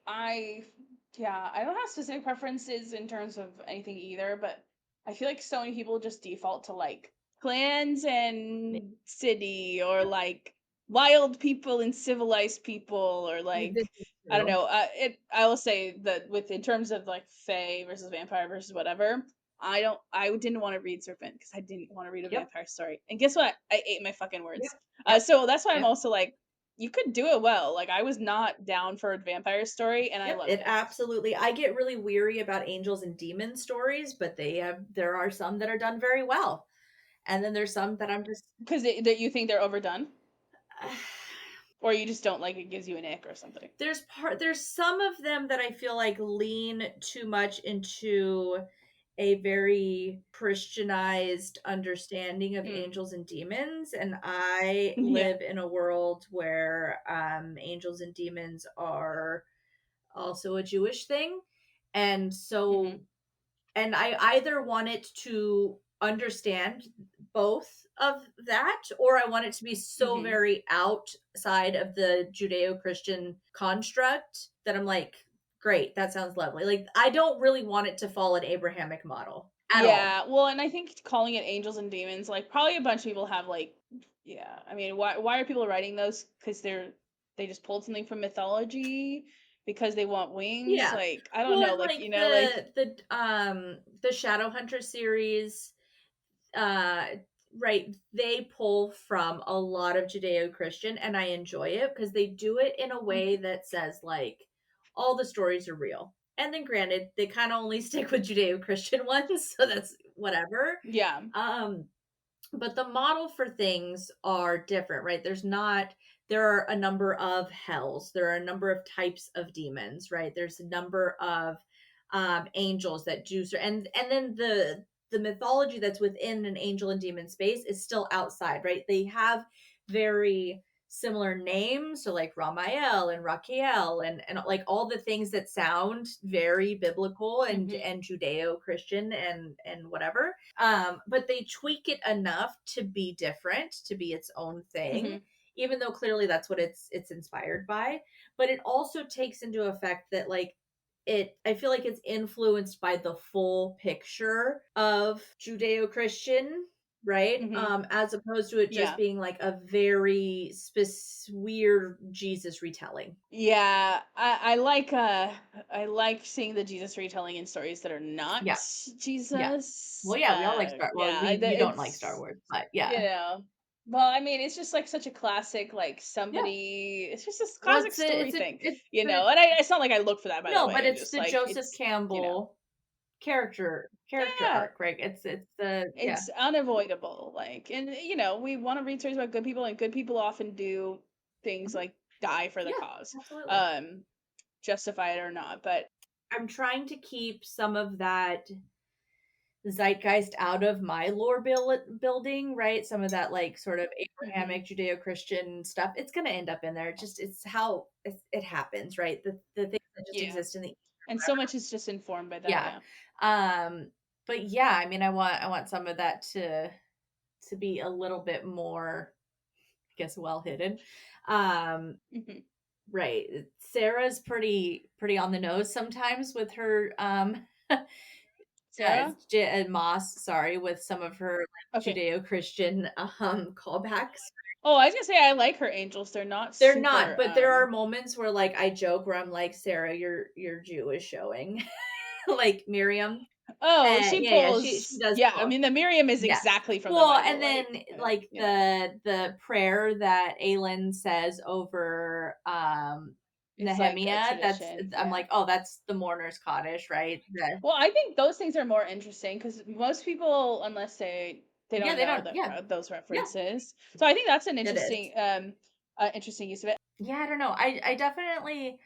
[SPEAKER 1] yeah, I don't have specific preferences in terms of anything either, but I feel like so many people just default to like clans and city, or like wild people and civilized people, or
[SPEAKER 2] This
[SPEAKER 1] like
[SPEAKER 2] is
[SPEAKER 1] I don't
[SPEAKER 2] true.
[SPEAKER 1] know. I will say that with in terms of like fae versus vampire versus whatever, I didn't want to read Serpent because I didn't want to read a
[SPEAKER 2] Yep.
[SPEAKER 1] vampire story. And guess what? I ate my fucking
[SPEAKER 2] Yep.
[SPEAKER 1] words.
[SPEAKER 2] Yep.
[SPEAKER 1] So that's why I'm
[SPEAKER 2] Yep.
[SPEAKER 1] also like, you could do it well. Like I was not down for a vampire story, and I
[SPEAKER 2] Yep,
[SPEAKER 1] loved
[SPEAKER 2] it
[SPEAKER 1] it.
[SPEAKER 2] absolutely I get really weary about angels and demon stories, but there are some that are done very well. And then there's some that I'm just
[SPEAKER 1] Because that you think they're overdone, or you just don't like it gives you an ick or something.
[SPEAKER 2] there's some of them that I feel like lean too much into a very Christianized understanding of
[SPEAKER 1] Mm.
[SPEAKER 2] angels and demons, and I
[SPEAKER 1] Yeah.
[SPEAKER 2] live in a world where angels and demons are also a Jewish thing. And so,
[SPEAKER 1] Mhm.
[SPEAKER 2] and I either want it to understand both of that, or I want it to be so
[SPEAKER 1] Mhm.
[SPEAKER 2] very outside of the Judeo Christian construct that I'm like, great, that sounds lovely. Like, I don't really want it to follow an Abrahamic model at all.
[SPEAKER 1] Yeah, well, and I think calling it angels and demons, like, probably a bunch of people have, like, yeah, I mean, why are people writing those? Because they just pulled something from mythology because they want wings,
[SPEAKER 2] Yeah.
[SPEAKER 1] like, I don't
[SPEAKER 2] Well,
[SPEAKER 1] know,
[SPEAKER 2] and
[SPEAKER 1] like,
[SPEAKER 2] like
[SPEAKER 1] like
[SPEAKER 2] the Shadowhunter series, uh right, they pull from a lot of Judeo-Christian, and I enjoy it because they do it in a way
[SPEAKER 1] Mhm.
[SPEAKER 2] that says like all the stories are real. And then granted, they kind of only stick with Judeo-Christian ones, so that's whatever.
[SPEAKER 1] Yeah.
[SPEAKER 2] Um but the model for things are different, right? There are a number of hells, there are a number of types of demons, right? There's a number of angels that do and then the mythology that's within an angel and demon space is still outside, right? They have very similar names, so like Ramael and Raquel and like all the things that sound very biblical
[SPEAKER 1] Mhm.
[SPEAKER 2] and Judeo-Christian and whatever. But they tweak it enough to be different, to be its own thing,
[SPEAKER 1] Mhm.
[SPEAKER 2] even though clearly that's what it's inspired by. But it also takes into effect that like I feel like it's influenced by the full picture of Judeo-Christian, right?
[SPEAKER 1] Mhm.
[SPEAKER 2] As opposed to it just
[SPEAKER 1] Yeah.
[SPEAKER 2] being like a very weird Jesus retelling.
[SPEAKER 1] Yeah, I like seeing the Jesus retelling in stories that are not
[SPEAKER 2] Yeah. Yeah.
[SPEAKER 1] Jesus.
[SPEAKER 2] Well, yeah, we all like
[SPEAKER 1] Yeah,
[SPEAKER 2] you don't like Star
[SPEAKER 1] it's
[SPEAKER 2] Wars, but
[SPEAKER 1] you
[SPEAKER 2] yeah.
[SPEAKER 1] know. Well, I mean, it's just like such a classic, like
[SPEAKER 2] Yeah.
[SPEAKER 1] somebody. It's just this
[SPEAKER 2] Well,
[SPEAKER 1] classic story thing,
[SPEAKER 2] it's
[SPEAKER 1] you
[SPEAKER 2] the
[SPEAKER 1] know. And it's not like I look for that, by the
[SPEAKER 2] no, but
[SPEAKER 1] way. I'm
[SPEAKER 2] it's
[SPEAKER 1] just
[SPEAKER 2] the
[SPEAKER 1] like
[SPEAKER 2] Joseph
[SPEAKER 1] it's, you know,
[SPEAKER 2] Campbell character
[SPEAKER 1] yeah,
[SPEAKER 2] arc, right? It's the yeah.
[SPEAKER 1] it's unavoidable. Like, and we want to read stories about good people, and good people often do things
[SPEAKER 2] Mhm.
[SPEAKER 1] like die for the
[SPEAKER 2] Yeah,
[SPEAKER 1] cause,
[SPEAKER 2] absolutely.
[SPEAKER 1] um, justify it or not. But
[SPEAKER 2] I'm trying to keep some of that zeitgeist out of my building, right? Some of that like sort of
[SPEAKER 1] mhm,
[SPEAKER 2] Abrahamic Judeo-Christian stuff. It's going to end up in there. It's how it happens, right? The things that just
[SPEAKER 1] yeah.
[SPEAKER 2] exist in the
[SPEAKER 1] And so much is just informed by that,
[SPEAKER 2] yeah.
[SPEAKER 1] yeah.
[SPEAKER 2] Um but yeah, I mean I want some of that to be a little bit more, I guess, well hidden. Um
[SPEAKER 1] Mhm.
[SPEAKER 2] right. Sarah's pretty on the nose sometimes with her
[SPEAKER 1] Sarah?
[SPEAKER 2] Moss, sorry, with some of her like
[SPEAKER 1] Okay.
[SPEAKER 2] Judeo-Christian callbacks.
[SPEAKER 1] Oh, I was gonna say I like her angels. They're not
[SPEAKER 2] They're not,
[SPEAKER 1] super,
[SPEAKER 2] but there are moments where like I joke where I'm like, Sarah, your Jew is showing. Like Miriam.
[SPEAKER 1] oh, she
[SPEAKER 2] Yeah, she
[SPEAKER 1] pulls,
[SPEAKER 2] does
[SPEAKER 1] yeah, I
[SPEAKER 2] pull.
[SPEAKER 1] mean, the Miriam is
[SPEAKER 2] Yeah.
[SPEAKER 1] exactly from the
[SPEAKER 2] Well,
[SPEAKER 1] Bible,
[SPEAKER 2] and then
[SPEAKER 1] like,
[SPEAKER 2] like the prayer that Aelin says over
[SPEAKER 1] it's like a
[SPEAKER 2] Nehemiah, that's
[SPEAKER 1] tradition,
[SPEAKER 2] I'm
[SPEAKER 1] yeah.
[SPEAKER 2] like, oh, that's the mourner's Kaddish, right?
[SPEAKER 1] Well, I think those things are more interesting because most people, unless they
[SPEAKER 2] Yeah,
[SPEAKER 1] don't
[SPEAKER 2] they
[SPEAKER 1] know
[SPEAKER 2] don't yeah.
[SPEAKER 1] those
[SPEAKER 2] Yeah,
[SPEAKER 1] references. So I think that's an
[SPEAKER 2] it is.
[SPEAKER 1] interesting use of it.
[SPEAKER 2] Yeah, I don't know. I definitely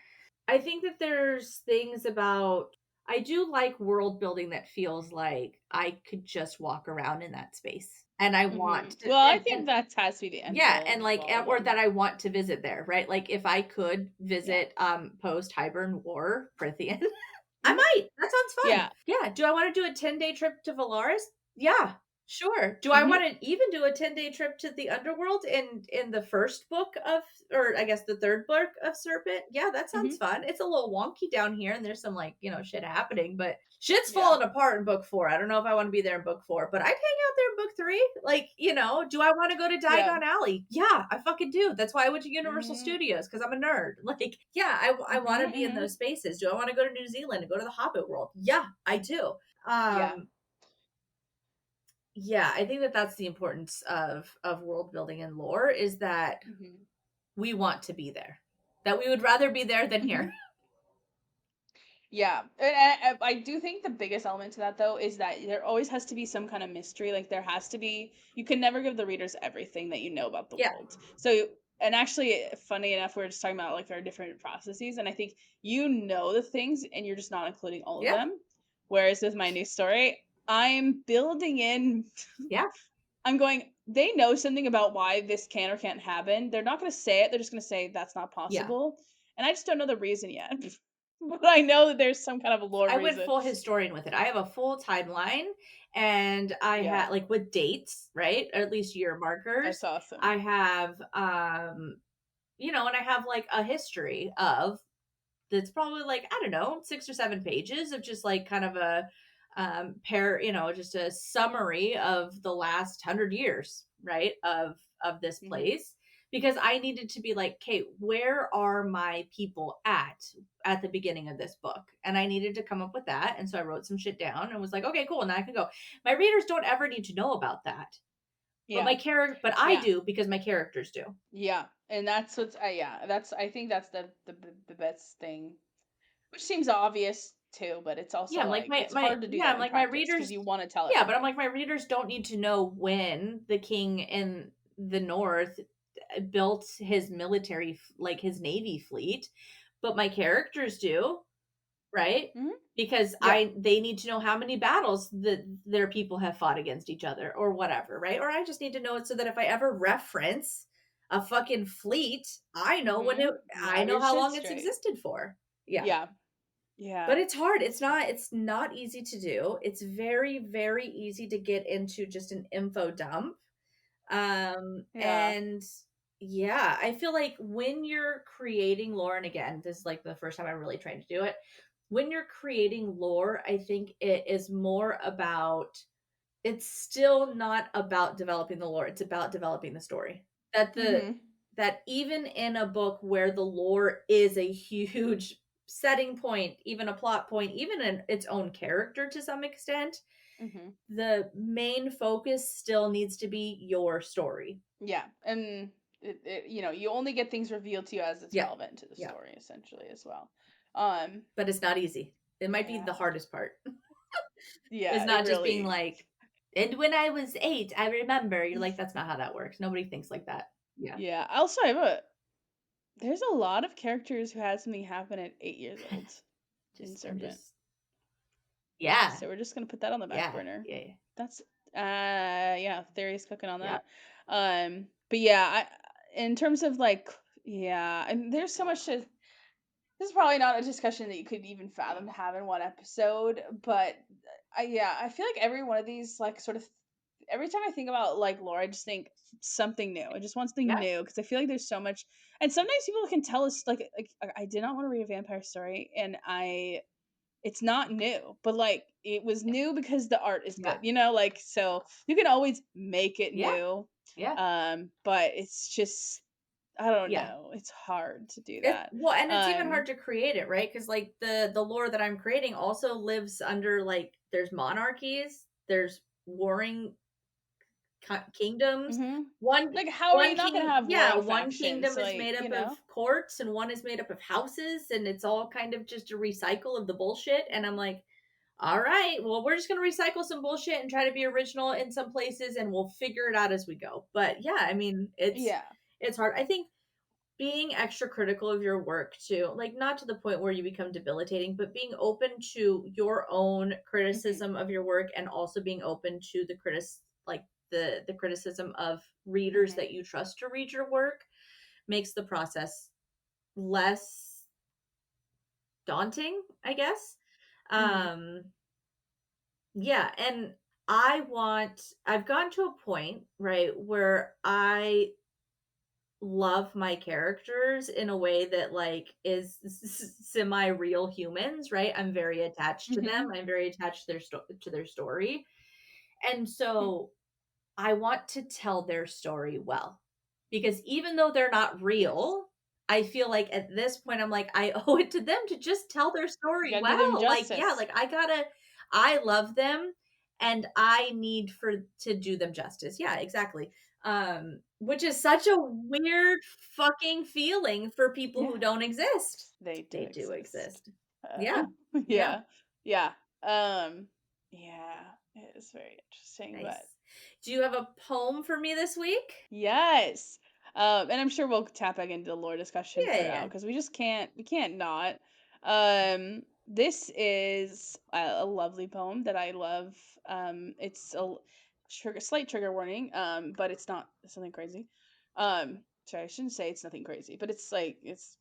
[SPEAKER 2] I think that there's things about I do like world building that feels like I could just walk around in that space. And I want
[SPEAKER 1] Mhm.
[SPEAKER 2] to
[SPEAKER 1] Well, I
[SPEAKER 2] and
[SPEAKER 1] think that has to be the end
[SPEAKER 2] yeah,
[SPEAKER 1] goal
[SPEAKER 2] and
[SPEAKER 1] of
[SPEAKER 2] like
[SPEAKER 1] all of
[SPEAKER 2] or
[SPEAKER 1] them.
[SPEAKER 2] that I want to visit there, right? Like if I could
[SPEAKER 1] Yeah.
[SPEAKER 2] visit post Hybern War Prithian, I
[SPEAKER 1] Mhm.
[SPEAKER 2] might. That sounds fun.
[SPEAKER 1] Yeah.
[SPEAKER 2] Yeah. Do I want to do a 10-day trip to Valaris? Yeah. Sure. Do I
[SPEAKER 1] Mhm.
[SPEAKER 2] want to even do a 10-day trip to the underworld in the first book of or I guess the third book of Serpent? Yeah, that sounds
[SPEAKER 1] Mhm.
[SPEAKER 2] fun. It's a little wonky down here and there's some like, shit happening, but shit's
[SPEAKER 1] Yeah.
[SPEAKER 2] falling apart in book 4. I don't know if I want to be there in book 4, but I'd hang out there in book 3. Like, do I want to go to
[SPEAKER 1] Yeah.
[SPEAKER 2] Diagon Alley? Yeah, I fucking do. That's why I went to Universal
[SPEAKER 1] Mhm.
[SPEAKER 2] Studios because I'm a nerd. Like, yeah, I
[SPEAKER 1] Mhm.
[SPEAKER 2] want to be in
[SPEAKER 1] Mhm.
[SPEAKER 2] those spaces. Do I want to go to New Zealand and go to the Hobbit world? Yeah, I do.
[SPEAKER 1] Yeah.
[SPEAKER 2] Um, yeah, I think that that's the importance of world building and lore is that
[SPEAKER 1] Mhm.
[SPEAKER 2] we want to be there. That we would rather be there than here.
[SPEAKER 1] Mhm. Yeah, and I do think the biggest element to that though is that there always has to be some kind of mystery. Like there has to be, you can never give the readers everything that you know about the
[SPEAKER 2] Yeah.
[SPEAKER 1] world. So, and actually, funny enough, we're just talking about like our different processes, and I think you know the things, and you're just not including all of
[SPEAKER 2] Yeah.
[SPEAKER 1] them. Whereas with my new story, I'm building in
[SPEAKER 2] Yeah.
[SPEAKER 1] I'm going, they know something about why this can or can't happen. They're not gonna say it, they're just gonna say that's not
[SPEAKER 2] Yeah.
[SPEAKER 1] possible. And I just don't know the reason yet. But I know that there's some kind of a lore
[SPEAKER 2] I went
[SPEAKER 1] reason.
[SPEAKER 2] full historian with it. I have a full timeline and I
[SPEAKER 1] Yeah,
[SPEAKER 2] had like with dates, right? Or at least year
[SPEAKER 1] that's
[SPEAKER 2] markers.
[SPEAKER 1] awesome.
[SPEAKER 2] I have and I have like a history of that's probably like, I don't know, 6 or 7 pages of just like kind of a just a summary of the last 100 years, right? Of this
[SPEAKER 1] Mhm.
[SPEAKER 2] place because I needed to be like, "Okay, where are my people at the beginning of this book?" And I needed to come up with that, and so I wrote some shit down and was like, "Okay, cool, now I can go." My readers don't ever need to know about that.
[SPEAKER 1] Yeah.
[SPEAKER 2] But I
[SPEAKER 1] Yeah.
[SPEAKER 2] do because my characters do.
[SPEAKER 1] Yeah. And that's what's yeah, that's I think that's the best thing. Which seems obvious too, but it's
[SPEAKER 2] Yeah,
[SPEAKER 1] also
[SPEAKER 2] I'm like
[SPEAKER 1] like
[SPEAKER 2] my
[SPEAKER 1] it's
[SPEAKER 2] my
[SPEAKER 1] hard to do
[SPEAKER 2] yeah,
[SPEAKER 1] that
[SPEAKER 2] I'm
[SPEAKER 1] in
[SPEAKER 2] like my
[SPEAKER 1] practice because
[SPEAKER 2] readers
[SPEAKER 1] you want to tell
[SPEAKER 2] yeah, but I'm
[SPEAKER 1] everything.
[SPEAKER 2] like my readers don't need to know when the king in the north built his like his navy fleet, but my characters do, right?
[SPEAKER 1] Mhm.
[SPEAKER 2] Because
[SPEAKER 1] Yeah.
[SPEAKER 2] they need to know how many battles that their people have fought against each other or whatever, right? Or I just need to know it so that if I ever reference a fucking fleet,
[SPEAKER 1] Mhm. You
[SPEAKER 2] I
[SPEAKER 1] have
[SPEAKER 2] know
[SPEAKER 1] your
[SPEAKER 2] how
[SPEAKER 1] shit
[SPEAKER 2] long it's
[SPEAKER 1] straight.
[SPEAKER 2] existed for. Yeah.
[SPEAKER 1] Yeah.
[SPEAKER 2] But
[SPEAKER 1] Yeah.
[SPEAKER 2] it's hard. It's not easy to do. It's very, very easy to get into just an info dump.
[SPEAKER 1] Yeah.
[SPEAKER 2] And yeah, I feel like when you're creating lore, and again, this is like the first time I'm really trying to do it. When you're creating lore, I think it is more about it's still not about developing the lore, it's about developing the story. That the
[SPEAKER 1] Mhm.
[SPEAKER 2] that even in a book where the lore is a huge setting point, even a plot point, even in its own character to some extent,
[SPEAKER 1] Mhm.
[SPEAKER 2] the main focus still needs to be your story.
[SPEAKER 1] Yeah. And you only get things revealed to you as it's
[SPEAKER 2] Yeah.
[SPEAKER 1] relevant to the
[SPEAKER 2] Yeah.
[SPEAKER 1] story essentially as well. Um
[SPEAKER 2] But it's not easy. It might be the
[SPEAKER 1] yeah.
[SPEAKER 2] hardest part. Is
[SPEAKER 1] Yeah, it
[SPEAKER 2] not just being
[SPEAKER 1] really
[SPEAKER 2] like, and when I was 8, I remember. You're like, that's not how that works. Nobody thinks like that. Yeah.
[SPEAKER 1] yeah. Also, I have a there's a lot of characters who had something happen at 8 years old in
[SPEAKER 2] I'm
[SPEAKER 1] Serpent.
[SPEAKER 2] just yeah.
[SPEAKER 1] So we're just gonna put that on the back
[SPEAKER 2] Yeah.
[SPEAKER 1] burner.
[SPEAKER 2] Yeah. Yeah.
[SPEAKER 1] That's yeah, theory's cooking on
[SPEAKER 2] Yeah.
[SPEAKER 1] that. But yeah, in terms of like yeah, and there's so much to this is probably not a discussion that you could even fathom to have in one episode, but I feel like every one of these like sort of every time I think about like lore, I just think something new. I just want something
[SPEAKER 2] Yeah.
[SPEAKER 1] new because I feel like there's so much, and sometimes people can tell us like I did not want to read a vampire story, and it's not new, but like it was new because the art is good,
[SPEAKER 2] Yeah.
[SPEAKER 1] like so you can always make it
[SPEAKER 2] Yeah.
[SPEAKER 1] new,
[SPEAKER 2] Yeah.
[SPEAKER 1] but it's just I don't
[SPEAKER 2] Yeah.
[SPEAKER 1] know, it's hard to do
[SPEAKER 2] It's
[SPEAKER 1] that.
[SPEAKER 2] well, and it's even
[SPEAKER 1] Um,
[SPEAKER 2] hard to create it, right? Because like the lore that I'm creating also lives under like there's monarchies, there's warring kingdoms.
[SPEAKER 1] mhm.
[SPEAKER 2] One
[SPEAKER 1] Like how are you not gonna have warring
[SPEAKER 2] one
[SPEAKER 1] factions?
[SPEAKER 2] kingdom is
[SPEAKER 1] Like
[SPEAKER 2] made up of courts and one is made up of houses and it's all kind of just a recycle of the bullshit and I'm like, "All right, well, we're just going to recycle some bullshit and try to be original in some places and we'll figure it out as we go." But yeah, I mean,
[SPEAKER 1] yeah.
[SPEAKER 2] it's hard. I think being extra critical of your work too, like not to the point where you become debilitating, but being open to your own
[SPEAKER 1] Mhm.
[SPEAKER 2] criticism of your work and also being open to like the criticism of readers
[SPEAKER 1] Mhm.
[SPEAKER 2] that you trust to read your work makes the process less daunting, I guess.
[SPEAKER 1] Mhm.
[SPEAKER 2] Um yeah, and I've gotten to a point, right, where I love my characters in a way that like is semi real humans, right? I'm very attached to them.
[SPEAKER 1] Mhm.
[SPEAKER 2] I'm very attached to to their story. And
[SPEAKER 1] Mhm.
[SPEAKER 2] so I want to tell their story well. Because even though they're not
[SPEAKER 1] Yes.
[SPEAKER 2] real, I feel like at this point I'm like I owe it to them to just tell their
[SPEAKER 1] You
[SPEAKER 2] story
[SPEAKER 1] gotta do them
[SPEAKER 2] well. Like yeah,
[SPEAKER 1] justice.
[SPEAKER 2] like I love them and I need for to do them justice. Yeah, exactly. Which is such a weird fucking feeling for people who
[SPEAKER 1] Yeah.
[SPEAKER 2] don't exist.
[SPEAKER 1] They do
[SPEAKER 2] They do
[SPEAKER 1] exist.
[SPEAKER 2] exist. Yeah. Yeah.
[SPEAKER 1] Yeah. Yeah. Um, yeah, it is very interesting, but
[SPEAKER 2] Nice. Do you have a poem for me this week?
[SPEAKER 1] yes. And I'm sure we'll tap back into the lore discussion
[SPEAKER 2] Yeah, yeah,
[SPEAKER 1] throughout
[SPEAKER 2] yeah.
[SPEAKER 1] because we just can't we can't not. Um, This is a lovely poem that I love. It's a slight trigger warning, but it's not something crazy. Sorry, I shouldn't say it's nothing crazy, but it's like it's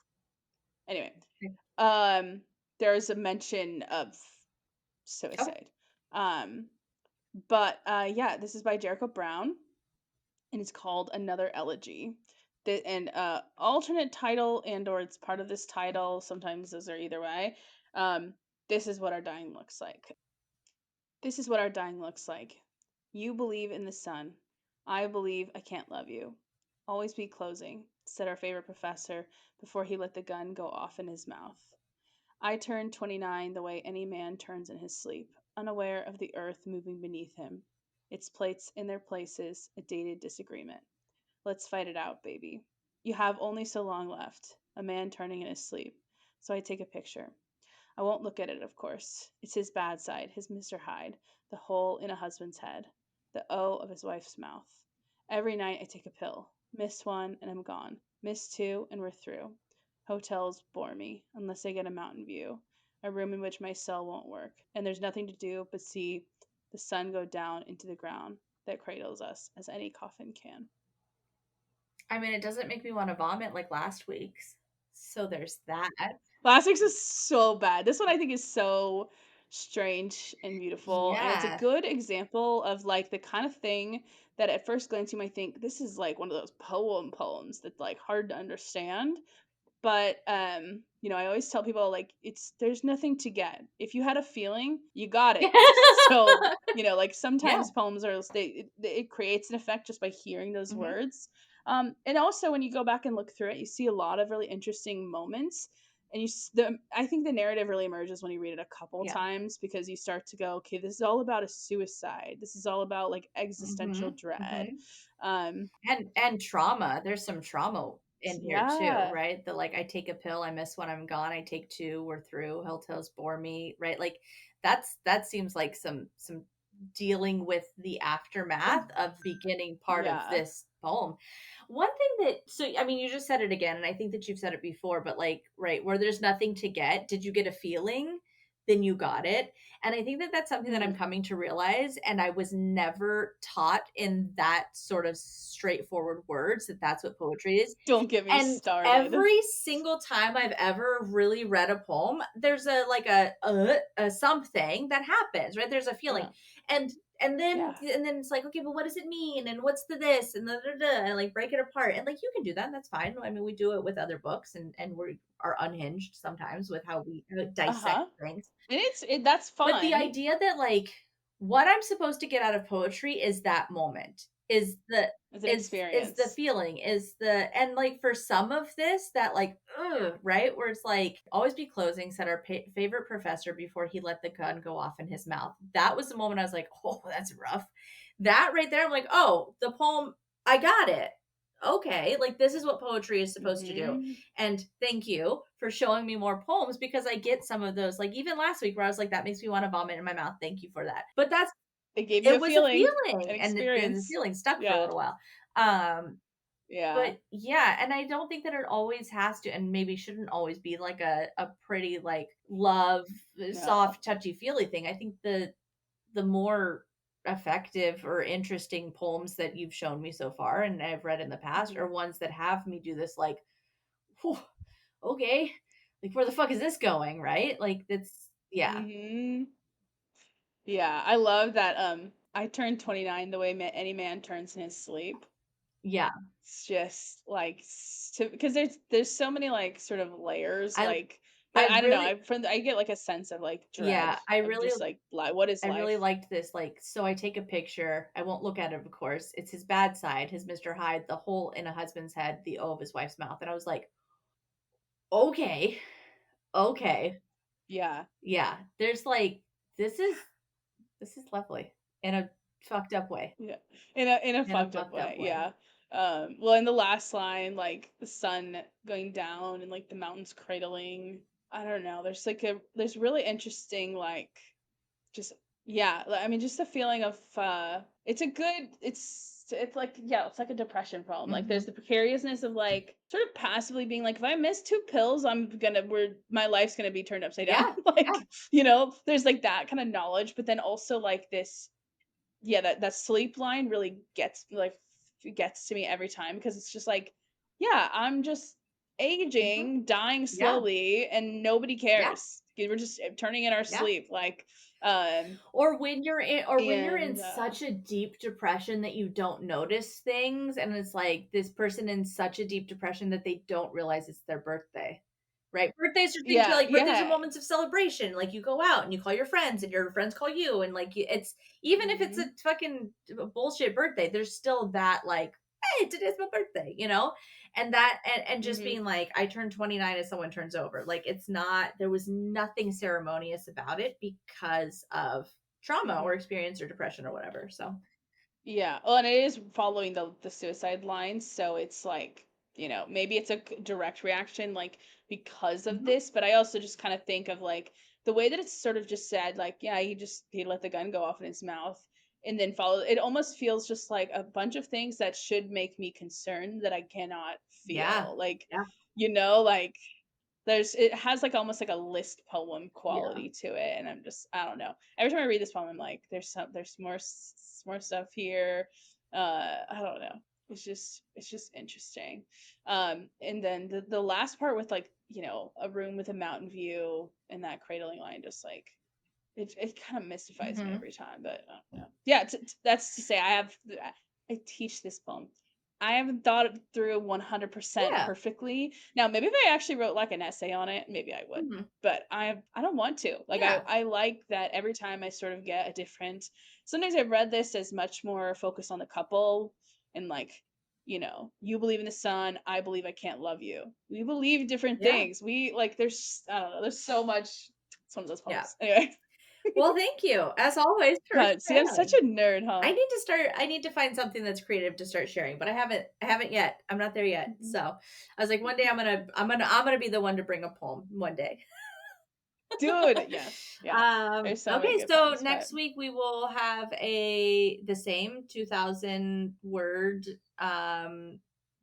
[SPEAKER 1] anyway. Um, there's a mention of
[SPEAKER 2] Okay.
[SPEAKER 1] suicide. Um, but yeah, this is by Jericho Brown, and it's called Another Elegy. And alternate title and or it's part of this title. Sometimes those are either way. Um, this is what our dying looks like. This is what our dying looks like. You believe in the sun. I believe I can't love you. Always be closing, said our favorite professor before he let the gun go off in his mouth. I turned 29 the way any man turns in his sleep, unaware of the earth moving beneath him, its plates in their places, a dated disagreement. Let's fight it out, baby. You have only so long left, a man turning in his sleep. So I take a picture. I won't look at it, of course. It's his bad side, his Mr. Hyde, the hole in a husband's head, the O of his wife's mouth. Every night I take a pill. Miss one and I'm gone. Miss two and we're through. Hotels bore me, unless I get a mountain view, a room in which my cell won't work, and there's nothing to do but see the sun go down into the ground that cradles us as any coffin can.
[SPEAKER 2] I mean, it doesn't make me want to vomit like last week's. So there's that.
[SPEAKER 1] Last week's is so bad. This one I think is so strange and beautiful, and it's a
[SPEAKER 2] Yeah.
[SPEAKER 1] good example of like the kind of thing that at first glance you might think this is like one of those poems that's like hard to understand, but I always tell people like it's there's nothing to get. If you had a feeling, you got it. So, like
[SPEAKER 2] Yeah.
[SPEAKER 1] sometimes poems are it creates an effect just by hearing those
[SPEAKER 2] Mhm.
[SPEAKER 1] words. And also when you go back and look through it, you see a lot of really interesting moments. And I think the narrative really emerges when you read it a couple
[SPEAKER 2] Yeah.
[SPEAKER 1] times because you start to go, okay, this is all about a suicide. This is all about like existential
[SPEAKER 2] Mhm.
[SPEAKER 1] dread.
[SPEAKER 2] Mhm.
[SPEAKER 1] Um,
[SPEAKER 2] And trauma. There's some trauma in here too,
[SPEAKER 1] yeah.
[SPEAKER 2] right? The like I take a pill, I miss when I'm gone, I take two, we're through, hotels bore me, right? Like that seems like some dealing with the aftermath of beginning part of
[SPEAKER 1] Yeah.
[SPEAKER 2] this poem. One thing that so I mean you just said it again, and I think that you've said it before, but like right where there's nothing to get, did you get a feeling? Then you got it. And I think that that's something that I'm
[SPEAKER 1] Mm.
[SPEAKER 2] coming to realize. And I was never taught in that sort of straightforward words that that's what poetry is.
[SPEAKER 1] Don't get me
[SPEAKER 2] And
[SPEAKER 1] started.
[SPEAKER 2] every single time I've ever really read a poem, there's a like a something that happens, right? There's a feeling.
[SPEAKER 1] Uh,
[SPEAKER 2] And and then
[SPEAKER 1] yeah.
[SPEAKER 2] and then it's like, okay, but what does it mean? And what's the this and the da, da, da, and like break it apart. And like you can do that. That's fine. I mean, we do it with other books and we are unhinged sometimes with how we dissect
[SPEAKER 1] Uh-huh.
[SPEAKER 2] things.
[SPEAKER 1] And that's
[SPEAKER 2] But the
[SPEAKER 1] fun.
[SPEAKER 2] idea that, like, what I'm supposed to get out of poetry is that moment, is the
[SPEAKER 1] It's an
[SPEAKER 2] is the
[SPEAKER 1] experience.
[SPEAKER 2] feeling, is the and, like, for some of this that, like, ugh, right? Where it's like, "Always be closing," said our favorite professor before he let the gun go off in his mouth. That was the moment I was like, "Oh, that's rough." That right there, I'm like, "Oh, the poem, I got it. Okay, like, this is what poetry is supposed to do."
[SPEAKER 1] Mhm.
[SPEAKER 2] And thank you for showing me more poems because I get some of those. Like even last week where I was like, that makes me want to vomit in my mouth. Thank you for that. But that's
[SPEAKER 1] It gave you
[SPEAKER 2] it
[SPEAKER 1] a
[SPEAKER 2] was a
[SPEAKER 1] feeling, an
[SPEAKER 2] feeling and the
[SPEAKER 1] experience.
[SPEAKER 2] feeling stuck for a
[SPEAKER 1] Yeah.
[SPEAKER 2] little while. Um,
[SPEAKER 1] Yeah.
[SPEAKER 2] but yeah, and I don't think that it always has to and maybe shouldn't always be like a pretty like love,
[SPEAKER 1] No.
[SPEAKER 2] soft, touchy feely thing. I think the more effective or interesting poems that you've shown me so far and I've read in the past
[SPEAKER 1] Mhm.
[SPEAKER 2] are ones that have me do this like whew, okay, like where the fuck is this going, right? Like that's yeah,
[SPEAKER 1] Mhm. Yeah, I love that, I turned 29 the way any man turns in his sleep.
[SPEAKER 2] yeah.
[SPEAKER 1] It's just like because there's so many like sort of layers
[SPEAKER 2] I
[SPEAKER 1] like
[SPEAKER 2] I
[SPEAKER 1] that I don't know.
[SPEAKER 2] really
[SPEAKER 1] I get like a sense of like dread
[SPEAKER 2] yeah, I
[SPEAKER 1] of
[SPEAKER 2] really
[SPEAKER 1] just like what is
[SPEAKER 2] I really
[SPEAKER 1] life?
[SPEAKER 2] liked this. Like, so I take a picture. I won't look at it, of course. It's his bad side, his Mr. Hyde, the hole in a husband's head, the O of his wife's mouth. And I was like, okay, okay,
[SPEAKER 1] Yeah.
[SPEAKER 2] yeah. There's like this is lovely in a fucked up way.
[SPEAKER 1] Yeah. In a
[SPEAKER 2] In a
[SPEAKER 1] fucked up
[SPEAKER 2] fucked up
[SPEAKER 1] way.
[SPEAKER 2] way.
[SPEAKER 1] Yeah. Well in the last line, like the sun going down and like the mountains cradling. I don't know. There's really interesting just yeah, I mean just the feeling of it's it's like, yeah, it's like a depression problem. Like
[SPEAKER 2] Mhm.
[SPEAKER 1] there's the precariousness of like sort of passively being like, if I miss 2 pills, my life's gonna be turned upside down.
[SPEAKER 2] Yeah,
[SPEAKER 1] Like,
[SPEAKER 2] yeah,
[SPEAKER 1] there's like that kind of knowledge, but then also like this, yeah, that sleep line really gets to me every time because it's just like, yeah, I'm just
[SPEAKER 2] mhm,
[SPEAKER 1] aging, dying
[SPEAKER 2] yeah,
[SPEAKER 1] slowly, and nobody
[SPEAKER 2] yeah,
[SPEAKER 1] cares. We're just turning in our
[SPEAKER 2] yeah.
[SPEAKER 1] sleep, um,
[SPEAKER 2] Or when you're in
[SPEAKER 1] and
[SPEAKER 2] such a deep depression that you don't notice things, and it's like this person in such a deep depression that they don't realize it's their birthday. Right? Birthdays are things
[SPEAKER 1] yeah,
[SPEAKER 2] birthdays are
[SPEAKER 1] yeah.
[SPEAKER 2] moments of celebration. Like you go out and you call your friends and your friends call you and it's even if it's a
[SPEAKER 1] Mhm,
[SPEAKER 2] fucking bullshit birthday, there's still that like, hey, today's my birthday, you know? And that and just
[SPEAKER 1] mhm,
[SPEAKER 2] being like, I turned 29 as someone turns over. Like it's not there was nothing ceremonious about it because of trauma or
[SPEAKER 1] mhm.
[SPEAKER 2] experience or depression or whatever. So
[SPEAKER 1] Yeah, well, and it is following the suicide lines, so it's like, maybe it's a direct reaction, like because of
[SPEAKER 2] mhm.
[SPEAKER 1] this, but I also just kind of think of like the way that it's sort of just said, like, yeah, he let the gun go off in his mouth, and then follow. It almost feels just like a bunch of things that should make me concerned that I cannot
[SPEAKER 2] Yeah.
[SPEAKER 1] feel, like,
[SPEAKER 2] Yeah.
[SPEAKER 1] like it has like almost like a list poem
[SPEAKER 2] Yeah.
[SPEAKER 1] quality to it, and I don't know. Every time I read this poem, I'm like, there's more stuff here. I don't know. It's just interesting. And then the last part with like, a room with a mountain view and that cradling line, just like it kind of mystifies me
[SPEAKER 2] Mhm.
[SPEAKER 1] every time. But I don't know. Yeah, that's to say I teach this poem. I haven't thought it through 100%
[SPEAKER 2] Yeah.
[SPEAKER 1] perfectly. Now, maybe if I actually wrote like an essay on it, maybe I would.
[SPEAKER 2] Mhm.
[SPEAKER 1] But I don't want to. Like
[SPEAKER 2] Yeah.
[SPEAKER 1] I like that every time I sort of get a different. Sometimes I've read this as much more focused on the couple and like, you believe in the sun, I believe I can't love you. We believe different
[SPEAKER 2] Yeah.
[SPEAKER 1] things. We like there's I don't know, there's so much. It's one of those
[SPEAKER 2] Yeah.
[SPEAKER 1] poems. Anyway.
[SPEAKER 2] Well, thank you, as always, for
[SPEAKER 1] God, see, I'm such
[SPEAKER 2] sharing.
[SPEAKER 1] a nerd, huh?
[SPEAKER 2] I need to find something that's creative to start sharing, but I haven't yet. I'm not there yet.
[SPEAKER 1] Mhm.
[SPEAKER 2] So, I was like, one day I'm gonna be the one to bring a poem one day.
[SPEAKER 1] Dude, yes. Yeah. There's so many
[SPEAKER 2] Okay,
[SPEAKER 1] good
[SPEAKER 2] so
[SPEAKER 1] poems, but
[SPEAKER 2] next week we will have the same 2,000 word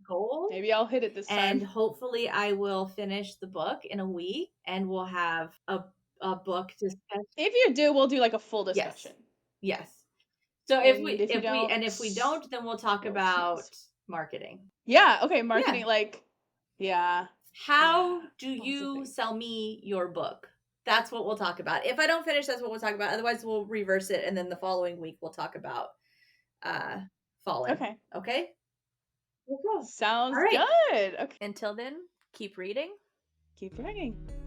[SPEAKER 2] goal,
[SPEAKER 1] maybe I'll hit it this
[SPEAKER 2] and
[SPEAKER 1] time.
[SPEAKER 2] hopefully I will finish the book in a week, and we'll have a book discussion.
[SPEAKER 1] If you do, we'll do like a full
[SPEAKER 2] Yes.
[SPEAKER 1] discussion.
[SPEAKER 2] Yes. So
[SPEAKER 1] And if you
[SPEAKER 2] if we
[SPEAKER 1] don't,
[SPEAKER 2] don't, then we'll talk
[SPEAKER 1] we'll see.
[SPEAKER 2] about marketing.
[SPEAKER 1] Yeah, okay, marketing,
[SPEAKER 2] Yeah.
[SPEAKER 1] like, yeah, yeah,
[SPEAKER 2] How do
[SPEAKER 1] lots of
[SPEAKER 2] you
[SPEAKER 1] things.
[SPEAKER 2] sell me your book? That's what we'll talk about. If I don't finish, that's what we'll talk about. Otherwise, we'll reverse it, and then the following week we'll talk about uh Fallen.
[SPEAKER 1] Okay,
[SPEAKER 2] Okay? Cool. All
[SPEAKER 1] sounds
[SPEAKER 2] right.
[SPEAKER 1] good. Okay,
[SPEAKER 2] Until then, keep reading.
[SPEAKER 1] keep writing.